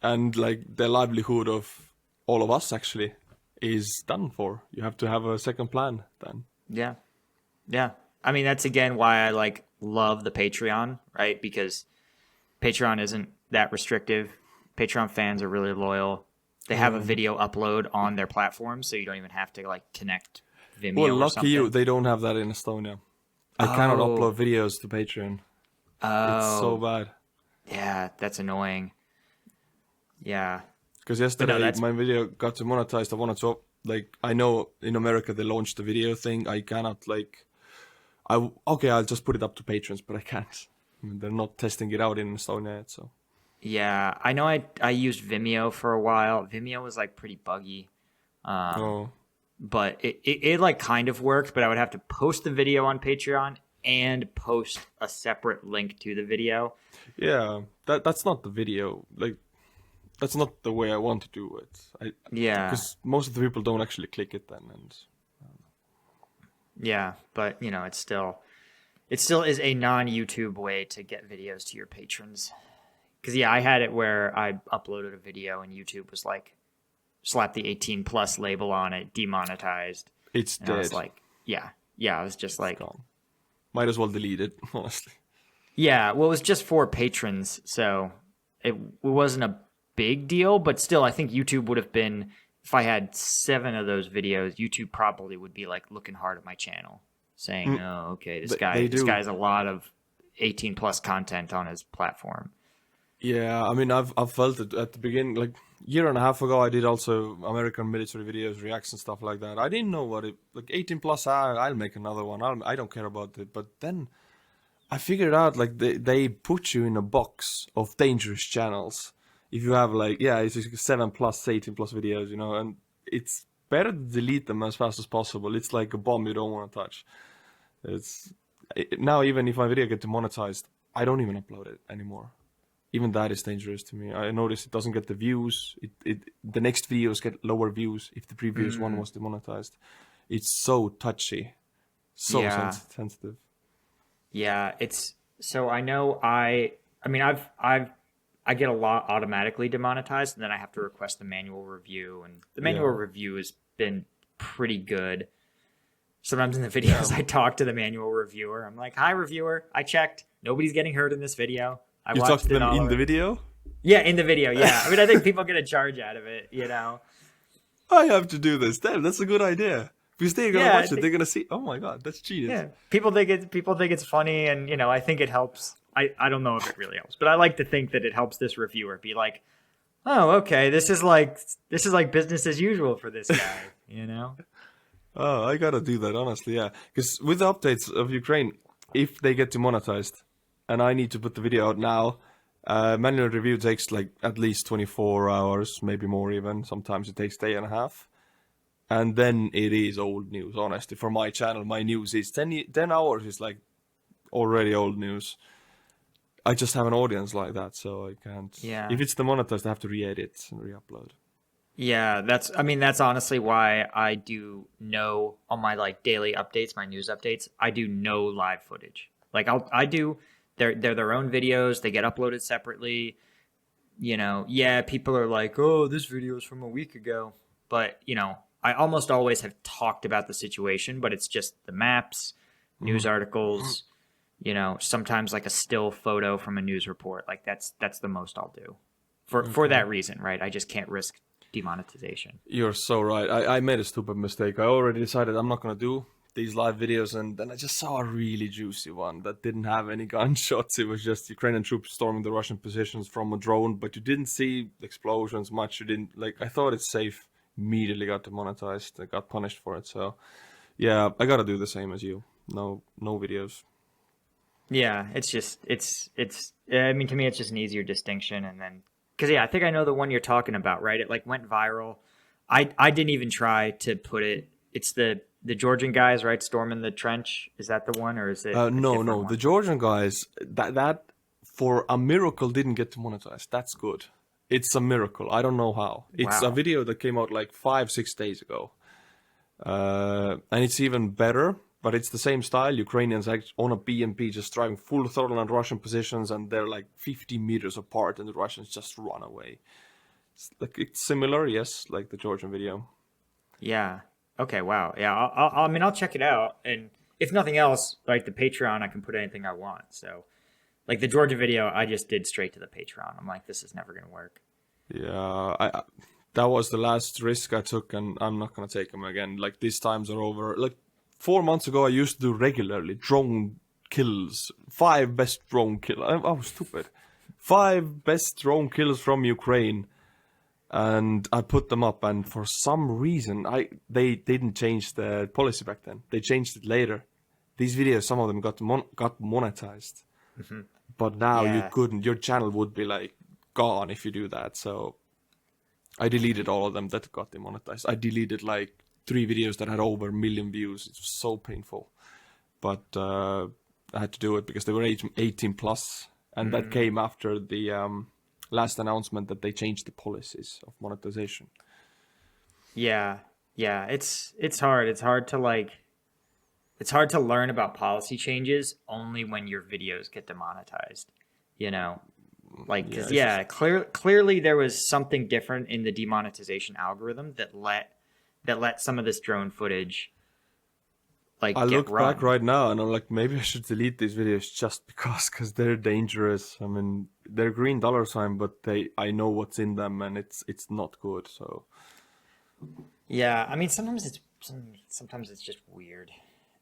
A: And like the livelihood of all of us actually is done for. You have to have a second plan then.
B: Yeah. Yeah. I mean, that's again why I love the Patreon, right? Because Patreon isn't that restrictive. Patreon fans are really loyal. They have a video upload on their platform, so you don't even have to connect Vimeo
A: Well,
B: or
A: lucky
B: something.
A: you, they don't have that in Estonia. I cannot upload videos to Patreon. It's so bad.
B: Yeah, that's annoying. Yeah.
A: Because yesterday my video got demonetized. I wanted to, I know in America they launched the video thing. I cannot, I'll just put it up to patrons, but I can't. I mean, they're not testing it out in Estonia yet, so.
B: Yeah, I know I used Vimeo for a while. Vimeo was, pretty buggy. But it kind of worked, but I would have to post the video on Patreon and post a separate link to the video.
A: Yeah, that's not the video. That's not the way I want to do it. Because most of the people don't actually click it then.
B: Yeah, but it still is a non-YouTube way to get videos to your patrons. Because I had it where I uploaded a video and YouTube was slap the 18 plus label on it, demonetized.
A: It's
B: and
A: dead.
B: I was I was just
A: gone. Might as well delete it, honestly.
B: Yeah, well, it was just for patrons, so it wasn't a big deal, but still, I think YouTube would have been, if I had 7 of those videos, YouTube probably would be looking hard at my channel, saying, oh, okay, this guy has a lot of 18 plus content on his platform.
A: Yeah, I mean, I've felt it at the beginning, year and a half ago, I did also American military videos, reacts and stuff like that. I didn't know what 18 plus, I'll make another one. I don't care about it. But then I figured out, they put you in a box of dangerous channels. If you have, it's 7 plus, 18 plus videos, and it's better to delete them as fast as possible. It's like a bomb you don't want to touch. Now, even if my video gets demonetized, I don't even upload it anymore. Even that is dangerous to me. I notice it doesn't get the views. The next videos get lower views if the previous one was demonetized. It's so touchy, so sensitive. Yeah,
B: it's so I know. I mean, I get a lot automatically demonetized, and then I have to request the manual review, and the manual review has been pretty good. Sometimes in the videos, I talk to the manual reviewer. I'm like, "Hi, reviewer. I checked. Nobody's getting hurt in this video."
A: You talk to them in the video?
B: Yeah, in the video, yeah. I mean, I think people get a charge out of it,
A: I have to do this. Damn, that's a good idea. Because they're gonna watch it, they're gonna see. Oh my god, that's genius.
B: Yeah, people think it's funny, and I think it helps. I don't know if it really helps, but I like to think that it helps this reviewer be like, oh, okay, this is like business as usual for this guy.
A: Oh, I gotta do that, honestly, yeah. Because with the updates of Ukraine, if they get demonetized, and I need to put the video out now, manual review takes like at least 24 hours, maybe more even. Sometimes it takes a day and a half. And then it is old news, honestly. For my channel, my news is 10 hours is like already old news. I just have an audience like that, so I can't.
B: Yeah.
A: If it's demonetized, I have to re-edit and re-upload.
B: Yeah, that's honestly why I do no on my like daily updates, my news updates. I do no live footage. Like I do they're their own videos, they get uploaded separately. Yeah, people are like, "Oh, this video is from a week ago." But, I almost always have talked about the situation, but it's just the maps, news articles, sometimes like a still photo from a news report. Like that's the most I'll do. For that reason, right? I just can't risk demonetization.
A: You're so right. I made a stupid mistake. I already decided I'm not gonna do these live videos, and then I just saw a really juicy one that didn't have any gunshots. It was just Ukrainian troops storming the Russian positions from a drone, but you didn't see explosions much. You didn't I thought it's safe. Immediately got demonetized. I got punished for it. So yeah, I gotta do the same as you. No videos.
B: Yeah, I mean, to me, it's just an easier distinction. And then, because I think I know the one you're talking about, right? It like went viral. I didn't even try to put it. It's the Georgian guys, right? Storming the trench. Is that the one, or is it?
A: No.
B: One?
A: The Georgian guys that for a miracle didn't get demonetized. That's good. It's a miracle. I don't know how. It's a video that came out like 5-6 days ago. And it's even better, but it's the same style. Ukrainians on a BMP just driving full throttle on Russian positions, and they're like 50 meters apart, and the Russians just run away. It's similar, yes, like the Georgian video.
B: Yeah. Okay. Wow. Yeah. I'll check it out, and if nothing else, like the Patreon, I can put anything I want. So. Like the Georgia video, I just did straight to the Patreon. I'm like, this is never going to work.
A: Yeah, that was the last risk I took, and I'm not going to take them again. Like, these times are over. Like, 4 months ago, I used to do regularly drone kills. 5 best drone kills. I was stupid. 5 best drone kills from Ukraine. And I put them up, and for some reason, they didn't change the policy back then. They changed it later. These videos, some of them got monetized. Mm-hmm. But now you couldn't. Your channel would be like gone if you do that. So I deleted all of them that got demonetized. I deleted like 3 videos that had over 1 million views. It was so painful. But I had to do it because they were 18 plus. And that came after the last announcement that they changed the policies of monetization.
B: Yeah. It's hard. It's hard to learn about policy changes only when your videos get demonetized, like, cause clearly there was something different in the demonetization algorithm that let some of this drone footage like
A: I look back right now and I'm like, maybe I should delete these videos just because they're dangerous. I mean, they're green dollar sign, but I know what's in them, and it's not good. So
B: yeah, I mean, sometimes it's just weird.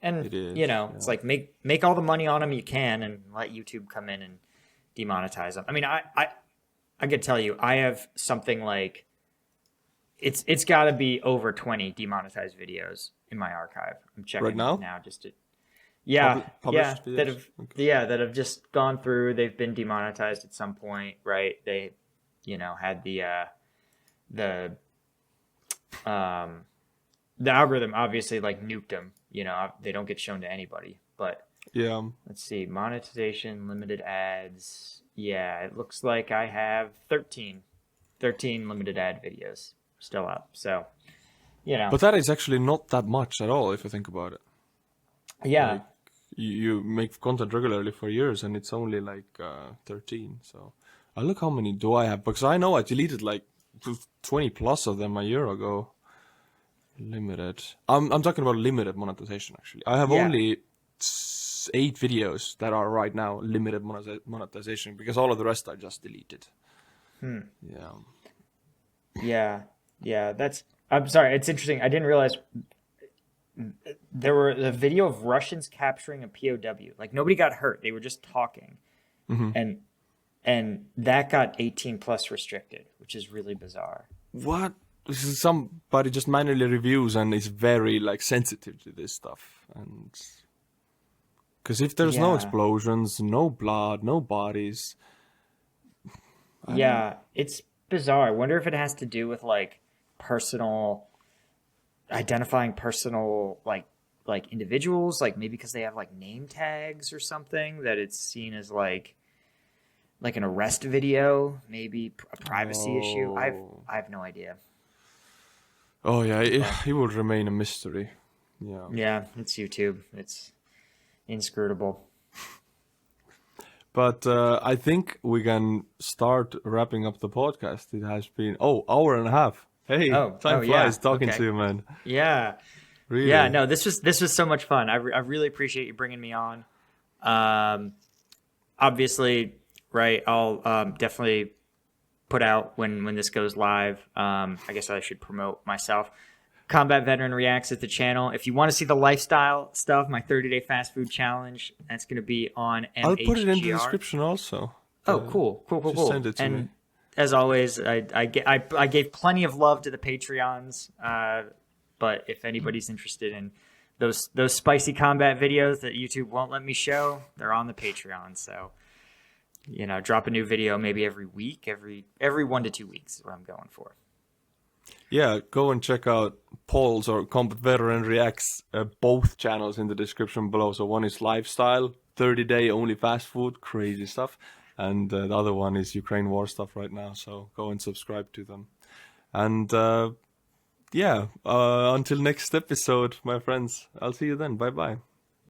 B: And,
A: it is,
B: it's like make all the money on them you can and let YouTube come in and demonetize them. I mean, I could tell you, I have something like, it's got to be over 20 demonetized videos in my archive. I'm checking
A: right now
B: just to, published
A: videos?
B: that have just gone through. They've been demonetized at some point, right? They, had the algorithm obviously like nuked them. They don't get shown to anybody. But
A: yeah,
B: let's see, monetization, limited ads. Yeah, it looks like I have 13 limited ad videos still up. So,
A: but that is actually not that much at all if you think about it.
B: Yeah,
A: like, you make content regularly for years, and it's only like 13. So I look how many do I have, because I know I deleted like 20 plus of them a year ago. Limited. I'm talking about limited monetization, actually. I have only 8 videos that are right now limited monetization, because all of the rest I just deleted.
B: Yeah. I'm sorry. It's interesting. I didn't realize there were a video of Russians capturing a POW. Like nobody got hurt; they were just talking, and that got 18 plus restricted, which is really bizarre.
A: What? This is somebody just manually reviews and is very like sensitive to this stuff, and because if there's no
B: Yeah.
A: explosions, no blood, no bodies,
B: Yeah, it's bizarre. I wonder if it has to do with like personal identifying personal like individuals, like maybe because they have like name tags or something that it's seen as like an arrest video, maybe a privacy issue. I have no idea.
A: oh yeah,
B: But
A: it will remain a mystery. Yeah.
B: yeah, it's YouTube. It's inscrutable.
A: But I think we can start wrapping up the podcast. It has been hour and a half. Hey, time flies
B: Yeah.
A: talking
B: Okay.
A: to you, man.
B: Yeah. Yeah,
A: Really.
B: no, this was so much fun. I really appreciate you bringing me on. Um, obviously, right? I'll definitely put out when this goes live. I guess I should promote myself. Combat Veteran Reacts at the channel. If you want to see the lifestyle stuff, my 30-day fast food challenge, that's going to be on
A: I'll put it in the
B: MHGR.
A: description also.
B: Oh, cool.
A: Just send it to
B: And
A: me.
B: as always, I gave plenty of love to the Patreons. But if anybody's interested in those spicy combat videos that YouTube won't let me show, they're on the Patreon. So, drop a new video maybe every week, every 1 to 2 weeks is what I'm going for.
A: Yeah, go and check out Paul's or Combat Veteran Reacts, both channels in the description below. So one is lifestyle, 30-day only fast food, crazy stuff. And the other one is Ukraine war stuff right now. So go and subscribe to them. And until next episode, my friends, I'll see you then. Bye-bye.